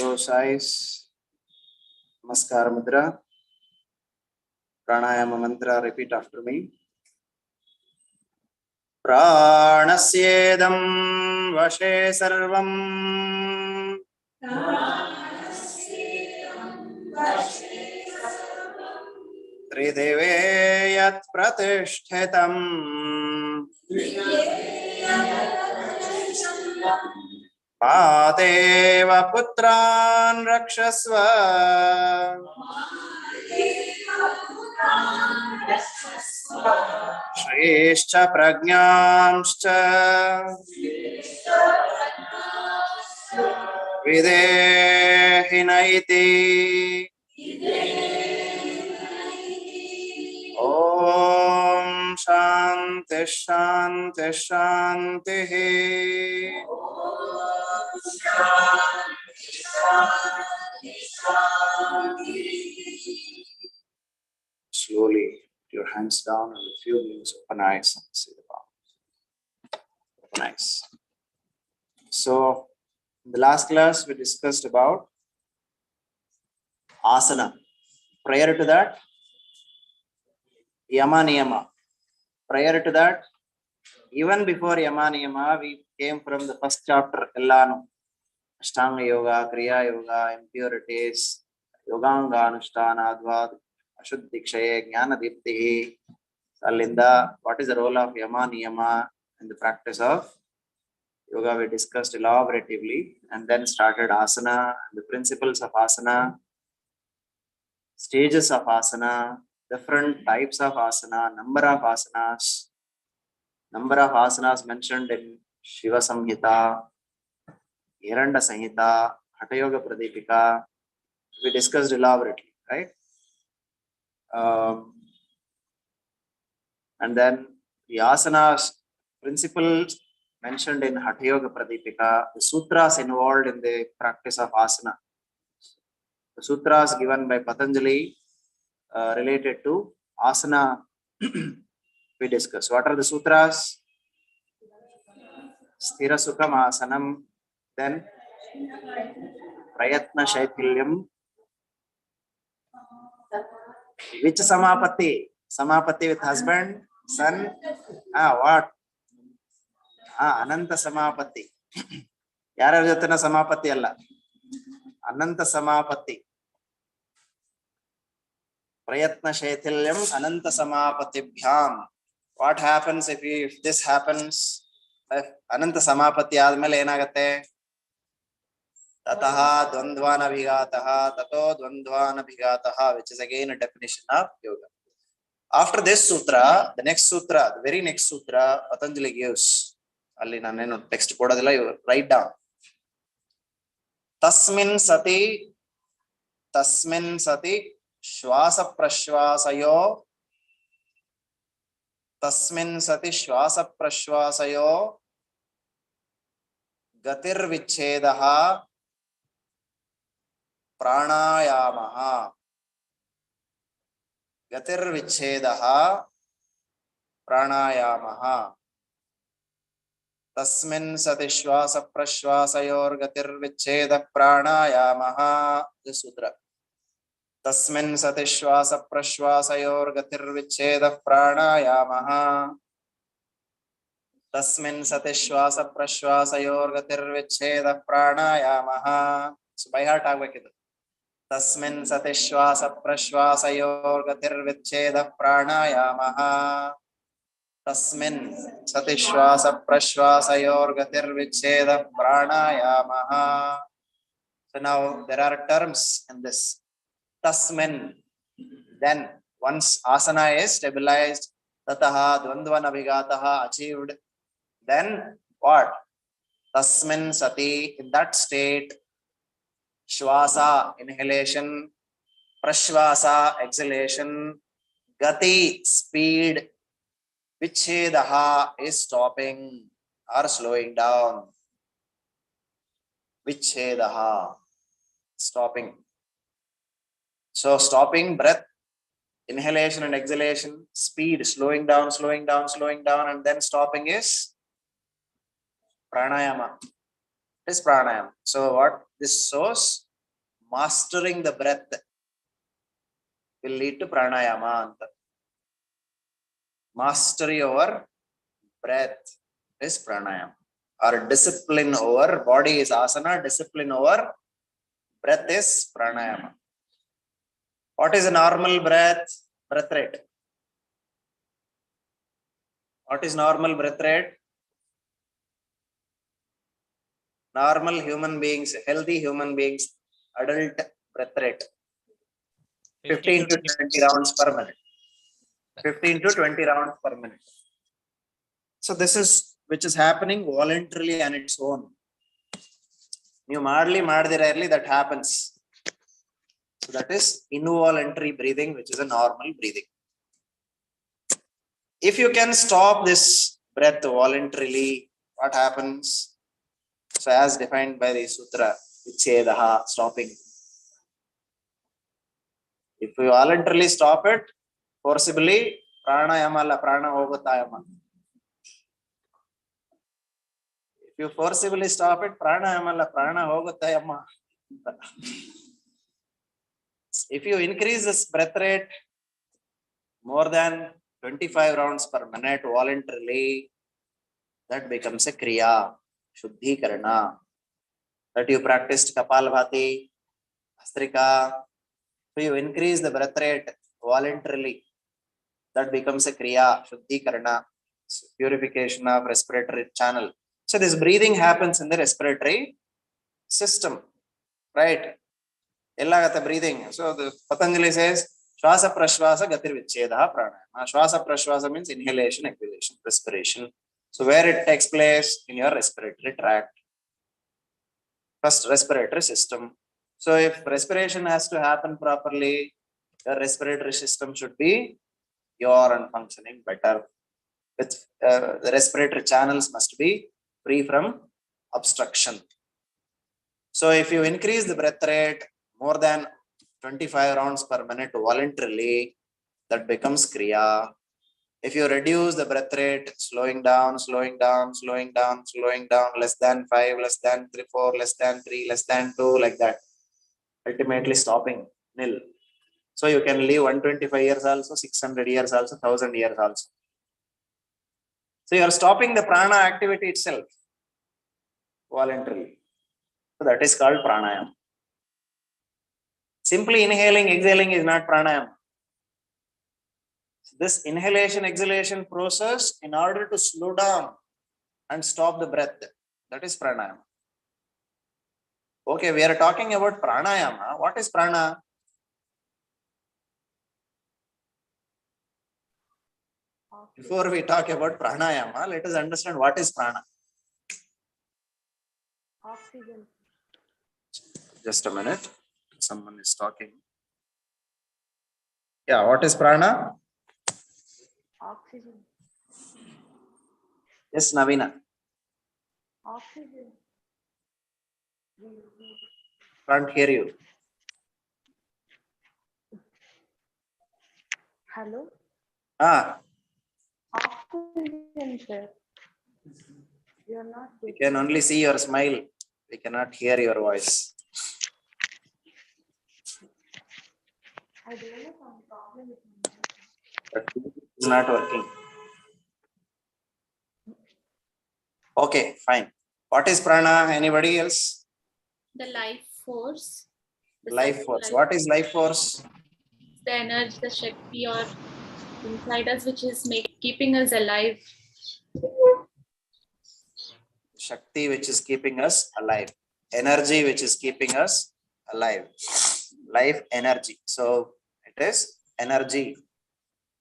Close eyes. Namaskara mudra. Pranayama mantra. Repeat after me. Pranasyedam vashe sarvam. Trideve yat pratishthitam. Pateva putran rakshasva. Shrishcha prajnamscha. Videhinaiti. Om Shanti Shanti Shanti. Slowly, put your hands down and a few minutes open eyes and see the palm. Open eyes. So, in the last class, we discussed about asana. Prior to that, yama niyama. Prior to that, even before yama niyama, we came from the first chapter, Ellanu. Ashtanga yoga, kriya yoga, impurities, yoganga anushtana, advad, ashuddhikshaye, jnana dipti. Alinda, what is the role of yama niyama in the practice of yoga? We discussed elaboratively and then started asana, the principles of asana, stages of asana, different types of asana, number of asanas mentioned in Shiva Samhita, Hiranda Samhita, Hatha Yoga Pradipika. We discussed elaborately, right? And then the asanas principles mentioned in Hatha Yoga Pradipika, the sutras involved in the practice of asana. The sutras given by Patanjali related to asana we discussed. What are the sutras? Sthira Sukham Asanam, then Prayatna Shaithilyam. Which Samapati? Samapati with husband, son, what? Ananta Samapati. Yara Jatana Samapati Allah. Ananta Samapati. Prayatna Shaithilyam Ananta Samapati Bhyam. What happens if this happens? If Ananta Samapati Admele Enagate? Tataha Dvandvana Bhigataha, Tato Dvandvana Bhigataha, which is again a definition of yoga. After this sutra, the next sutra, the very next sutra, Patanjali gives. Ali nanenu text kodadilla, you write down. Tasmin sati shwasa prashwasayo. Tasmin sati shwasa prashwasayo. Gatir vichedaha pranayamaha. Gatir vichedaha pranayamaha. Tasmin sati shwasa prashwasayor gatir vicheda pranayamaha. The sutra. Tasmin sati shwasa prashwasayor gatir vicheda pranayamaha. Tasmin sati shwasa prashwasayor gatir vicheda pranayamaha. So by heart agbekidu. Tasmin sati shwasa prashwasayor gatir vicheda pranayamaha. Tasmin sati shwasa prashwasayor gatir vicheda pranayamaha. So now there are terms in this. Tasmin. Then once asana is stabilized, tataha dvandvana bhigataha achieved. Then what? Tasmin sati, in that state, shwasa, inhalation, prashvasa, exhalation, gati, speed, vichedaha is stopping or slowing down. Vichedaha, stopping. So stopping breath, inhalation and exhalation, speed, slowing down, and then stopping is pranayama. It is pranayama. So what this shows, mastering the breath will lead to pranayama. Mastery over breath is pranayama. Or discipline over body is asana, discipline over breath is pranayama. What is a normal breath rate? What is normal breath rate? Normal human beings, healthy human beings, adult breath rate 15 to 20 rounds per minute. 15 to 20 rounds per minute. So this is which is happening voluntarily on its own. You rarely that happens. So that is involuntary breathing, which is a normal breathing. If you can stop this breath voluntarily, what happens? So as defined by the sutra, vichedaha, stopping. If you voluntarily stop it, forcibly, pranayama la prana hogatayama. If you forcibly stop it, pranayama la prana hogatayama. If you increase this breath rate more than 25 rounds per minute voluntarily, that becomes a kriya, shuddhikarana. That you practiced kapalbhati, astrika. So you increase the breath rate voluntarily. That becomes a kriya, shuddhikarana, purification of respiratory channel. So this breathing happens in the respiratory system, right? Ellagata breathing. So the Patanjali says, Shwasa Prashwasa Gatir Vichedaha Pranayama. Shwasa Prashwasa means inhalation, exhalation, respiration. So where it takes place? In your respiratory tract. First respiratory system. So if respiration has to happen properly, the respiratory system should be pure and functioning better. With the respiratory channels must be free from obstruction. So if you increase the breath rate more than 25 rounds per minute voluntarily, that becomes kriya. If you reduce the breath rate, slowing down, less than 5, less than 3, 4, less than 3, less than 2, like that, ultimately stopping, nil. So you can live 125 years also, 600 years also, 1000 years also. So you are stopping the prana activity itself voluntarily. So that is called pranayama. Simply inhaling, exhaling is not pranayama. This inhalation, exhalation process, in order to slow down and stop the breath, that is pranayama. Okay, we are talking about pranayama. What is prana? Before we talk about pranayama, let us understand what is prana. Oxygen. Just a minute. Someone is talking. Yeah, what is prana? Oxygen. Yes, Navina. Oxygen. Can't hear you. Hello? Oxygen, sir. You are not We good. can only see your smile. We cannot hear your voice. I don't know some problem with But it's not working. Okay, fine. What is prana? Anybody else? The life force. The Life force. What is life force? The energy, the Shakti or inside us, which is keeping us alive. Shakti, which is keeping us alive. Energy, which is keeping us alive. Life energy. So it is energy.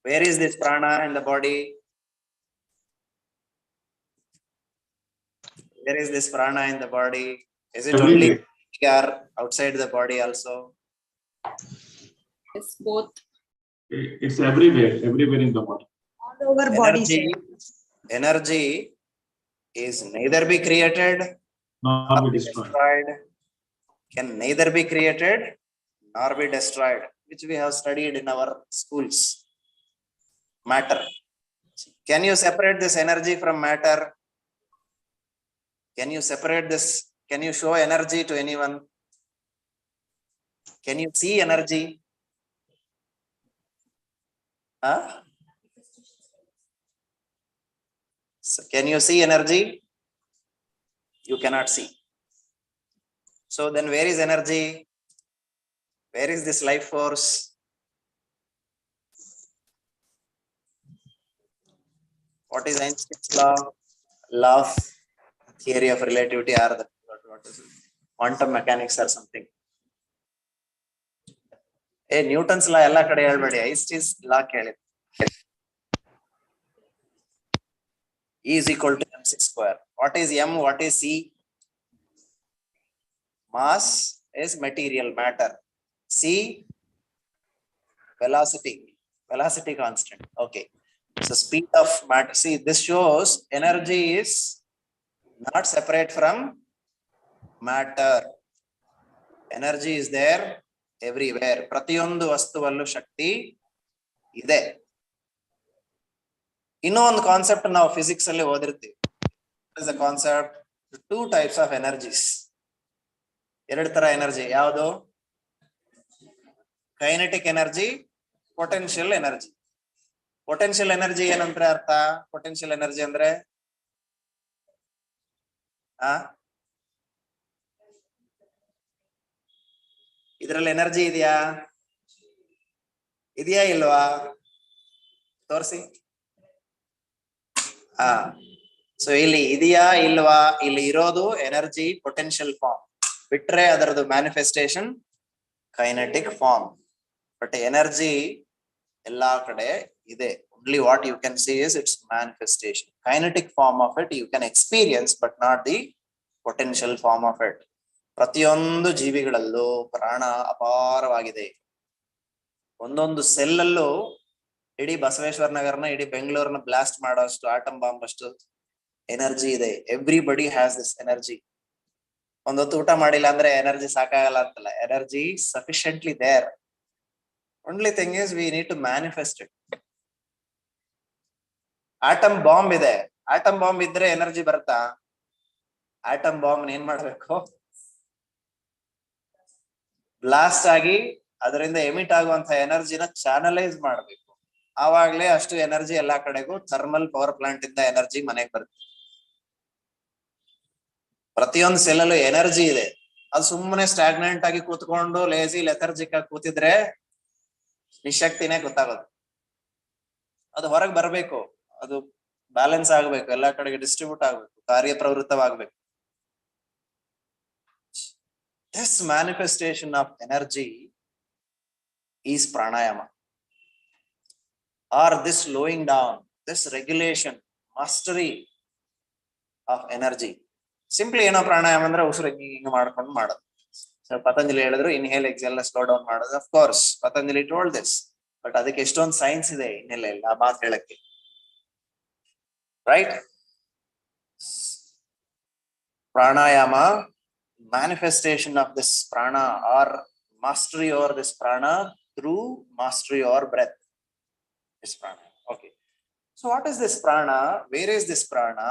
Where is this prana in the body? Where is this prana in the body? Is it only here, outside the body also? It's both. It's everywhere in the body. all over body, sir. Energy is neither be created Nor be destroyed. Can neither be created nor be destroyed, which we have studied in our schools. Matter. Can you separate this energy from matter? Can you separate this? Can you show energy to anyone? Can you see energy? Huh? So can you see energy? You cannot see. So then where is energy? Where is this life force? What is Einstein's law? Law of theory of relativity or what is it? Quantum mechanics or something. Hey, Newton's law ಎಲ್ಲ ಕಡೆ ಹೇಳ್ಬೇಡಿ. Einstein's law ಕೇಳಿ. E is equal to mc square. What is m? What is c? Mass is material matter. C, velocity constant. Okay. So speed of matter. See, this shows energy is not separate from matter. Energy is there everywhere. ಪ್ರತಿಯೊಂದು ವಸ್ತುವಲ್ಲೂ ಶಕ್ತಿ ಇದೆ. ಇನ್ನೂ ಒಂದು concept ನಾವು physics ಅಲ್ಲಿ ಓದಿರ್ತೀವಿ. What is the concept? Two types of energies. ಎರಡು ತರ energy. ಯಾವುದು? Kinetic energy, potential energy. Potential energy ಏನಂದ್ರೆ ಅರ್ಥ? ಪೊಟೆನ್ಶಿಯಲ್ ಎನರ್ಜಿ ಅಂದ್ರೆ ಇದರಲ್ಲಿ ಎನರ್ಜಿ ಇದೆಯಾ? ಇದೆಯಾ ಇಲ್ವಾ? ತೋರಿಸಿ. ಸೊ ಇಲ್ಲಿ ಇದೆಯಾ ಇಲ್ವಾ? ಇಲ್ಲಿ ಇರೋದು ಎನರ್ಜಿ ಪೊಟೆನ್ಶಿಯಲ್ ಫಾರ್ಮ್. ಬಿಟ್ರೆ ಅದರದ್ದು manifestation kinetic form. But energy ಎಲ್ಲಾ ಕಡೆ ಇದೆ. Only what you can see is its manifestation. Kinetic form of it you can experience, but not the potential form of it. ಪ್ರತಿಯೊಂದು ಜೀವಿಗಳಲ್ಲೂ ಪ್ರಾಣ ಅಪಾರವಾಗಿದೆ. ಒಂದೊಂದು ಸೆಲ್ ಅಲ್ಲೂ ಇಡೀ ಬಸವೇಶ್ವರ ನಗರನ, ಇಡೀ ಬೆಂಗಳೂರನ್ನ ಬ್ಲಾಸ್ಟ್ ಮಾಡೋಷ್ಟು, ಆಟಮ್ ಬಾಂಬ್ ಅಷ್ಟು ಎನರ್ಜಿ ಇದೆ. Everybody has this energy. ಒಂದೊತ್ತು ಊಟ ಮಾಡಿಲ್ಲ ಅಂದ್ರೆ ಎನರ್ಜಿ ಸಾಕಾಗಲ್ಲ ಅಂತಲ್ಲ. Energy sufficiently there. Only thing is we need to manifest it. Atom bomb ಇದೆ. ಆಟಮ್ ಬಾಂಬ್ ಇದ್ರೆ ಎನರ್ಜಿ ಬರುತ್ತಾ? ಆಟಮ್ ಬಾಂಬ್ ಏನ್ ಮಾಡ್ಬೇಕು? ಬ್ಲಾಸ್ಟ್ ಆಗಿ ಅದರಿಂದ ಎಮಿಟ್ ಆಗುವಂತಹ ಎನರ್ಜಿನ ಚಾನಲೈಸ್ ಮಾಡ್ಬೇಕು. ಆವಾಗ್ಲೇ ಅಷ್ಟು ಎನರ್ಜಿ ಎಲ್ಲಾ ಕಡೆಗೂ ಥರ್ಮಲ್ ಪವರ್ ಪ್ಲಾಂಟ್ ಇಂದ ಎನರ್ಜಿ ಮನೆಗೆ ಬರುತ್ತೆ. ಪ್ರತಿಯೊಂದು ಸೆಲ್ಲಲ್ಲೂ ಎನರ್ಜಿ ಇದೆ. ಅದು ಸುಮ್ಮನೆ ಸ್ಟಾಗ್ನೆಂಟ್ ಆಗಿ ಕೂತ್ಕೊಂಡು ಲೇಜಿ ಲೆಥರ್ಜಿಕ್ ಆಗಿ ಕೂತಿದ್ರೆ ನಿಶಕ್ತಿನೇ ಗೊತ್ತಾಗೋದು. ಅದು ಹೊರಗೆ ಬರ್ಬೇಕು. ಅದು ಬ್ಯಾಲೆನ್ಸ್ ಆಗ್ಬೇಕು, ಎಲ್ಲಾ ಕಡೆಗೆ ಡಿಸ್ಟ್ರಿಬ್ಯೂಟ್ ಆಗ್ಬೇಕು, ಕಾರ್ಯಪ್ರವೃತ್ತವಾಗ್ಬೇಕು. This manifestation of energy is pranayama, or this slowing down, this regulation, mastery of energy. Simply ಏನೋ ಪ್ರಾಣಾಯಾಮ ಅಂದ್ರೆ ಉಸಿರು ಹಿಂಗ ಮಾಡ್ಕೊಂಡು ಮಾಡೋದು. ಸೊ ಪತಂಜಲಿ ಹೇಳಿದ್ರು ಇನ್ಹೇಲ್ ಎಕ್ಸೇಲ್ ಸ್ಲೋ ಡೌನ್ ಮಾಡೋದು. Of course Patanjali told this, but ಅದಕ್ಕೆ ಎಷ್ಟೊಂದು ಸೈನ್ಸ್ ಇದೆ ಹಿನ್ನೆಲೆಯಲ್ಲಿ ಆ ಮಾತು ಹೇಳಕ್ಕೆ. Right? Pranayama, manifestation of this prana or mastery over this prana through mastery over breath is prana. Okay. So what is this prana? Where is this prana?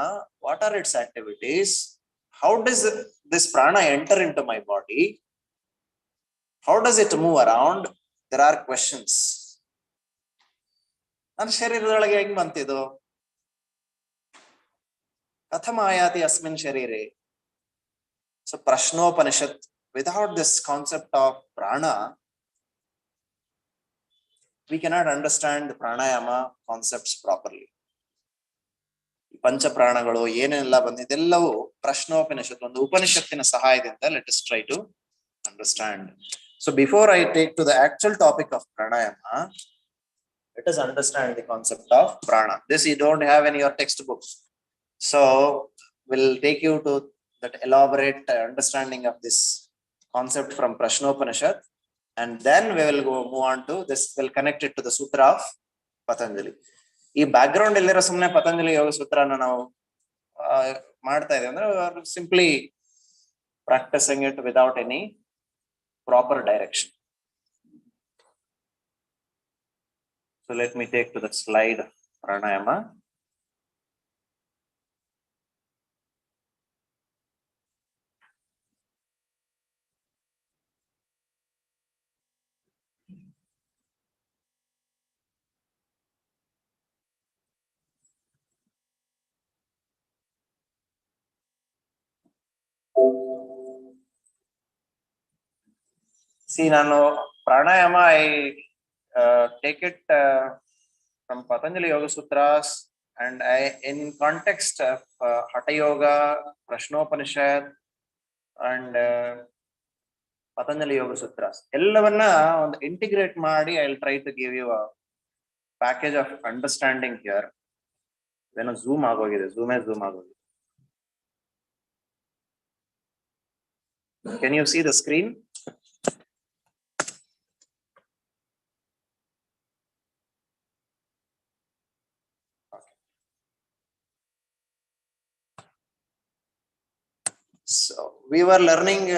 What are its activities? How does this prana enter into my body? How does it move around? There are questions. ನನ್ನ ಶರೀರದೊಳಗೆ ಹೆಂಗ್ ಬಂತಿದ್ದು? ಕಥಮಾಯಾತಿ ಅಸ್ಮಿನ್ ಶರೀರೆ. So Prashnopanishad, without this concept of prana, we cannot understand the pranayama concepts properly. ಪಂಚ ಪ್ರಾಣಗಳು ಏನೆಲ್ಲ ಬಂದಿದೆಲ್ಲವೂ ಪ್ರಶ್ನೋಪನಿಷತ್, ಒಂದು ಉಪನಿಷತ್ತಿನ ಸಹಾಯದಿಂದ let us try to understand. So before I take to the actual topic of pranayama, let us understand the concept of prana. This you don't have in your textbooks. So we'll take you to that elaborate understanding of this concept from Prashnopanishad, and then we will move on to this. We'll connect it to the Sutra of Patanjali. ಈ back ground ಎಲ್ಲಿರೋ ಸುಮ್ಮನೆ ಪತಂಜಲಿ ಯೋಗ ಸೂತ್ರನ ನಾವು ಮಾಡ್ತಾ ಇದೀವಿ ಅಂದ್ರೆ simply practising it without any proper direction. So let me take to the slide pranayama. See, nano pranayama, I take it from Patanjali Yoga Sutras, and in context of Hatha Yoga, Prashnopanishad, and Patanjali Yoga Sutras. Ellavanna on integrate Madi, I'll try to give you a package of understanding here. Then a zoom agogide, zoom agogide. Can you see the screen? So we were learning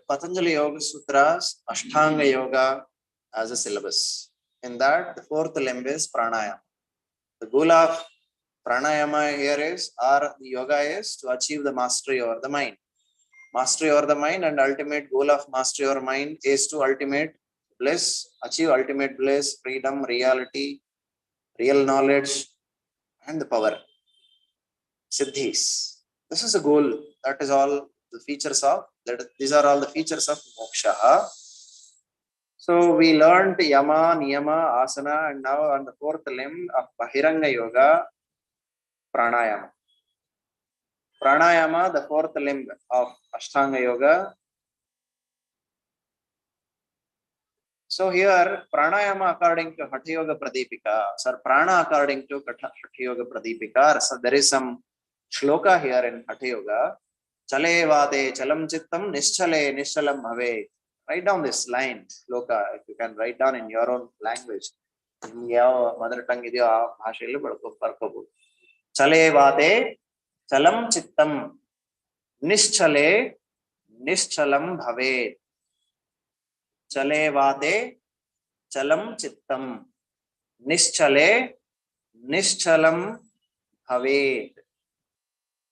Patanjali Yoga Sutras, Ashtanga Yoga as a syllabus. In that, the fourth limb is pranayama. The goal of pranayama here is, or the yoga is to achieve the mastery over the mind. Mastery over the mind, and ultimate goal of mastery over mind is to ultimate bliss, achieve ultimate bliss, freedom, reality, real knowledge, and the power. Siddhis. This is a goal. That is all the features of that. These are all the features of moksha. So we learned yama, niyama, asana, and now on the fourth limb of Bahiranga Yoga, pranayama. Pranayama, the fourth limb of Ashtanga Yoga. So here, pranayama according to Hatha Yoga Pradipika, sir, prana according to Hatha Yoga Pradipika. So there is some shloka here in Hatha Yoga. Chale vade chalam chittam nischale nischalam bhave. Write down this line, shloka, if you can write down in your own language. Mother tongue idyo bhashayalli barkobodu. Chale vade chalam chittam nischale nischalam bhave. Chale vade chalam chittam nischale nischalam bhave.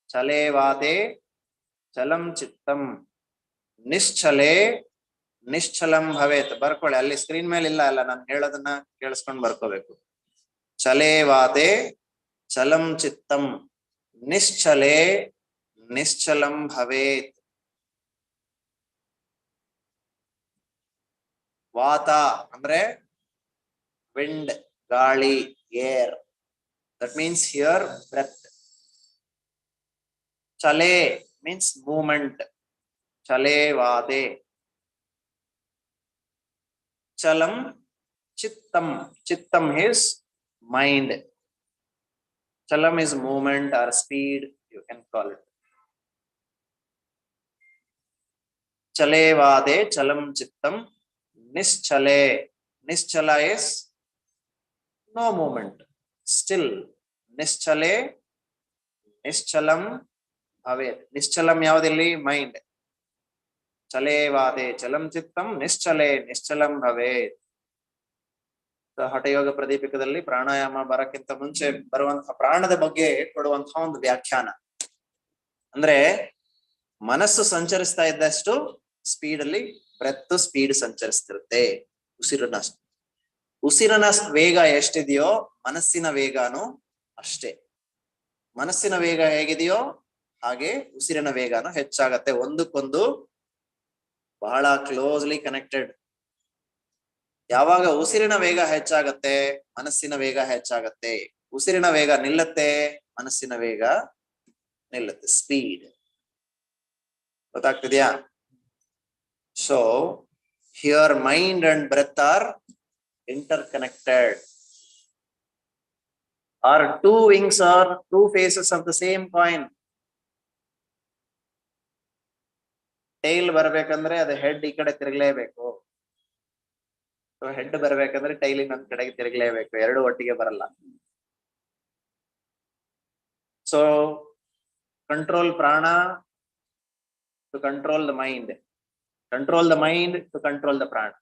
Chale vade chalam chittam nischale nischalam bhavet. Barkole alli screen mele illa alla nanu heladana keliskondu barkobeku. Chale vade chalam chittam nischale nischalam bhavet. Vata andre wind, gali, air. That means here breath. Chale means movement. Chale vade. Chalam chittam. Chittam is mind. Chalam is movement or speed, you can call it. Chale vade chalam chittam nischale. Nischala is no movement, still. Nischale nischalam bhavet. Nischalam yavadilli? Mind. Chale vade chalam chittam nischale nischalam bhavet. The Hatha Yoga Pradipikadalli pranayama barakkinta munche baruvanತಹ ಪ್ರಾಣದ ಬಗ್ಗೆ ಕೊಡುವಂತಹ ಒಂದು ವ್ಯಾಖ್ಯಾನ. ಅಂದ್ರೆ ಮನಸ್ಸು ಸಂಚರಿಸ್ತಾ ಇದ್ದಷ್ಟು speed ಅಲ್ಲಿ breath speed ಸಂಚರಿಸ್ತಿರುತ್ತೆ. ಉಸಿರಿನ ವೇಗ ಎಷ್ಟಿದೆಯೋ ಮನಸ್ಸಿನ ವೇಗನೂ ಅಷ್ಟೇ. ಮನಸ್ಸಿನ ವೇಗ ಹೇಗಿದೆಯೋ ಹಾಗೆ ಉಸಿರಿನ ವೇಗನೂ ಹೆಚ್ಚಾಗತ್ತೆ. ಒಂದಕ್ಕೊಂದು ಬಹಳ ಕ್ಲೋಸ್ಲಿ ಕನೆಕ್ಟೆಡ್. ಯಾವಾಗ ಉಸಿರಿನ ವೇಗ ಹೆಚ್ಚಾಗತ್ತೆ ಮನಸ್ಸಿನ ವೇಗ ಹೆಚ್ಚಾಗತ್ತೆ. ಉಸಿರಿನ ವೇಗ ನಿಲ್ಲತ್ತೆ ಮನಸ್ಸಿನ ವೇಗ ನಿಲ್ಲತ್ತೆ. ಸ್ಪೀಡ್ ಗೊತ್ತಾಗ್ತಿದ್ಯಾ? So here mind and breath are interconnected, or two wings or two faces of the same coin. Tail ಬರ್ಬೇಕಂದ್ರೆ ಅದು ಹೆಡ್ ಈ ಕಡೆ ತಿರುಗಲೇಬೇಕು. ಸೊ ಹೆಡ್ ಬರ್ಬೇಕಂದ್ರೆ ಟೈಲ್ ಇನ್ನೊಂದ್ ಕಡೆಗೆ ತಿರುಗಲೇಬೇಕು. ಎರಡು ಒಟ್ಟಿಗೆ ಬರಲ್ಲ. So control prana to control the mind, control the mind to control the prana.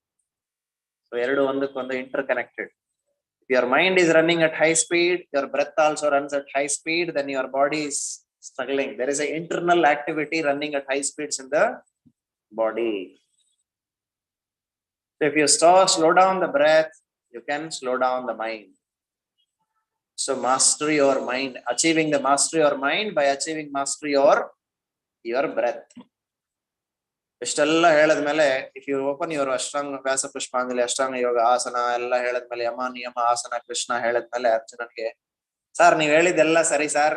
So ಎರಡು ಒಂದಕ್ಕೊಂದು interconnected. If your mind is running at high speed, your breath also runs at high speed, then your body is struggling. There is an internal activity running at high speeds in the body. So if you slow down the breath, you can slow down the mind. So mastery your mind, achieving the mastery your mind by achieving mastery your breath. ಇಷ್ಟೆಲ್ಲ ಹೇಳದ್ಮೇಲೆ if you open your ಅಷ್ಟಾಂಗ ವ್ಯಾಸ ಪುಷ್ಪಾಂಜಲಿ ಅಷ್ಟಾಂಗ ಯೋಗ ಆಸನ ಎಲ್ಲ ಹೇಳದ್ಮೇಲೆ ಯಮ ನಿಯಮ ಆಸನ Krishna ಹೇಳದ್ಮೇಲೆ ಅರ್ಜುನನ್ಗೆ sir ನೀವ್ ಹೇಳಿದ್ದೆಲ್ಲ ಸರಿ sir,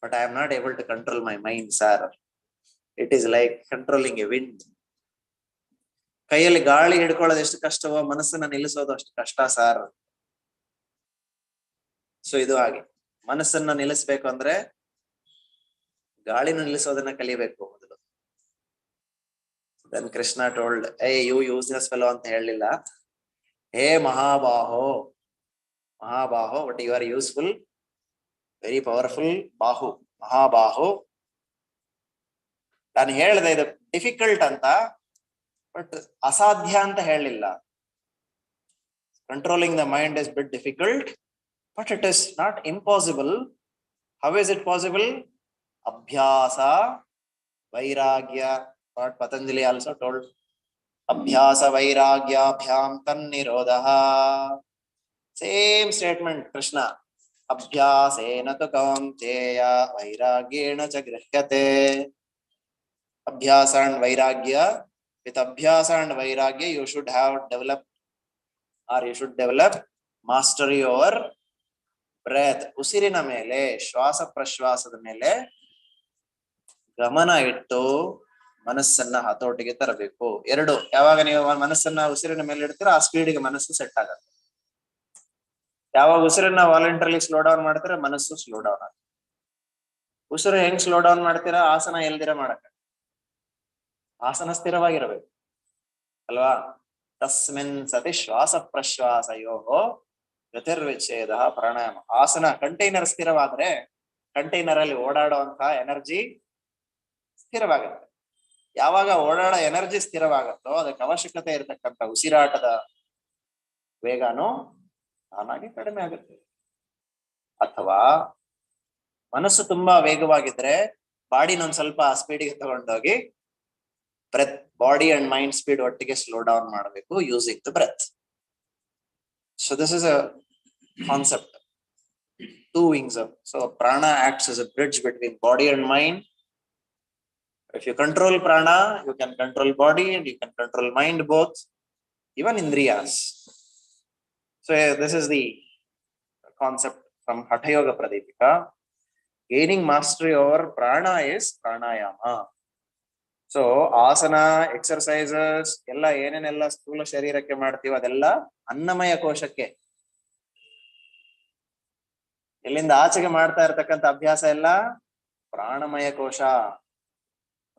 but I am not able to control my mind sir. It is like controlling a wind. ಕೈಯಲ್ಲಿ ಗಾಳಿ ಹಿಡ್ಕೊಳ್ಳೋದು ಎಷ್ಟು ಕಷ್ಟವೋ ಮನಸ್ಸನ್ನ ನಿಲ್ಲಿಸೋದು ಅಷ್ಟು ಕಷ್ಟ ಸರ್. ಸೊ ಇದು ಹಾಗೆ ಮನಸ್ಸನ್ನ ನಿಲ್ಲಿಸ್ಬೇಕು ಅಂದ್ರೆ ಗಾಳಿನ ನಿಲ್ಲಿಸೋದನ್ನ ಕಲಿಬೇಕು ಮೊದಲು. Then Krishna told you useless fellow ಅಂತ ಹೇಳಲಿಲ್ಲ. ಹೇ ಮಹಾಬಾಹೋ, ಮಹಾಬಾಹೋ, but you are useful, very powerful ಬಾಹು, ಮಹಾಬಾಹು. ನಾನು ಹೇಳಿದೆ ಇದು ಡಿಫಿಕಲ್ಟ್ ಅಂತ, ಬಟ್ ಅಸಾಧ್ಯ ಅಂತ ಹೇಳಲಿಲ್ಲ. Controlling the mind is bit difficult, but it is not impossible. How is it possible? ಅಭ್ಯಾಸ, ವೈರಾಗ್ಯ. What Patanjali also told, abhyasa vairagyabhyam tannirodha. Same statement Krishna. Abhyasena tu kaunteya vairagyena cha grihyate. Abhyasa and vairagya. With abhyasa and vairagya you should have developed, or you should develop mastery over breath. ಉಸಿರಿನ ಮೇಲೆ, ಶ್ವಾಸ ಪ್ರಶ್ವಾಸದ ಮೇಲೆ ಗಮನ ಇಟ್ಟು ಮನಸ್ಸನ್ನ ಹತೋಟಿಗೆ ತರಬೇಕು. ಎರಡು, ಯಾವಾಗ ನೀವು ಮನಸ್ಸನ್ನ ಉಸಿರಿನ ಮೇಲೆ ಇಡ್ತೀರೋ ಆ ಸ್ಪೀಡಿಗೆ ಮನಸ್ಸು ಸೆಟ್ ಆಗತ್ತೆ. ಯಾವಾಗ ಉಸಿರನ್ನ ವಾಲಂಟರಿಲಿ ಸ್ಲೋ ಡೌನ್ ಮಾಡ್ತೀರಾ ಮನಸ್ಸು ಸ್ಲೋ ಡೌನ್ ಆಗುತ್ತೆ. ಉಸಿರು ಹೆಂಗ್ ಸ್ಲೋ ಡೌನ್ ಮಾಡ್ತೀರಾ? ಆಸನ ಎಲ್ದಿರ ಮಾಡಕ. ಆಸನ ಸ್ಥಿರವಾಗಿರಬೇಕು ಅಲ್ವಾ? ತಸ್ಮಿನ್ ಸತಿ ಶ್ವಾಸ ಪ್ರಶ್ವಾಸಯೋಹೋ ಗತಿರ್ವಿಚ್ಛೇದ ಪ್ರಾಣಾಯಾಮ. ಆಸನ ಕಂಟೈನರ್ ಸ್ಥಿರವಾದ್ರೆ ಕಂಟೈನರ್ ಅಲ್ಲಿ ಓಡಾಡುವಂತಹ ಎನರ್ಜಿ ಸ್ಥಿರವಾಗುತ್ತೆ. ಯಾವಾಗ ಓಡಾಡೋ ಎನರ್ಜಿ ಸ್ಥಿರವಾಗತ್ತೋ ಅದಕ್ಕೆ ಅವಶ್ಯಕತೆ ಇರತಕ್ಕಂಥ ಉಸಿರಾಟದ ವೇಗನೂ ತಾನಾಗಿ ಕಡಿಮೆ ಆಗುತ್ತೆ. ಅಥವಾ ಮನಸ್ಸು ತುಂಬಾ ವೇಗವಾಗಿದ್ರೆ ಬಾಡಿನೊಂದ್ ಸ್ವಲ್ಪ ಸ್ಪೀಡಿಗೆ ತಗೊಂಡೋಗಿ breath, body and mind speed ಒಟ್ಟಿಗೆ ಸ್ಲೋ ಡೌನ್ ಮಾಡಬೇಕು using the breath. So this is a concept, two wings. So prana acts as a bridge between body and mind. If you control prana, you can control body and you can control mind both, even indriyas. So this is the concept from Hatha Yoga Pradipika. Gaining mastery over prana is pranayama. So asana, exercises ಎಲ್ಲ ಏನೇನೆಲ್ಲ ಸ್ಥೂಲ ಶರೀರಕ್ಕೆ ಮಾಡ್ತೀವಿ ಅದೆಲ್ಲ ಅನ್ನಮಯ ಕೋಶಕ್ಕೆ, ಇಲ್ಲಿಂದ ಆಚೆಗೆ ಮಾಡ್ತಾ ಇರತಕ್ಕಂಥ ಅಭ್ಯಾಸ ಎಲ್ಲ ಪ್ರಾಣಮಯ ಕೋಶ.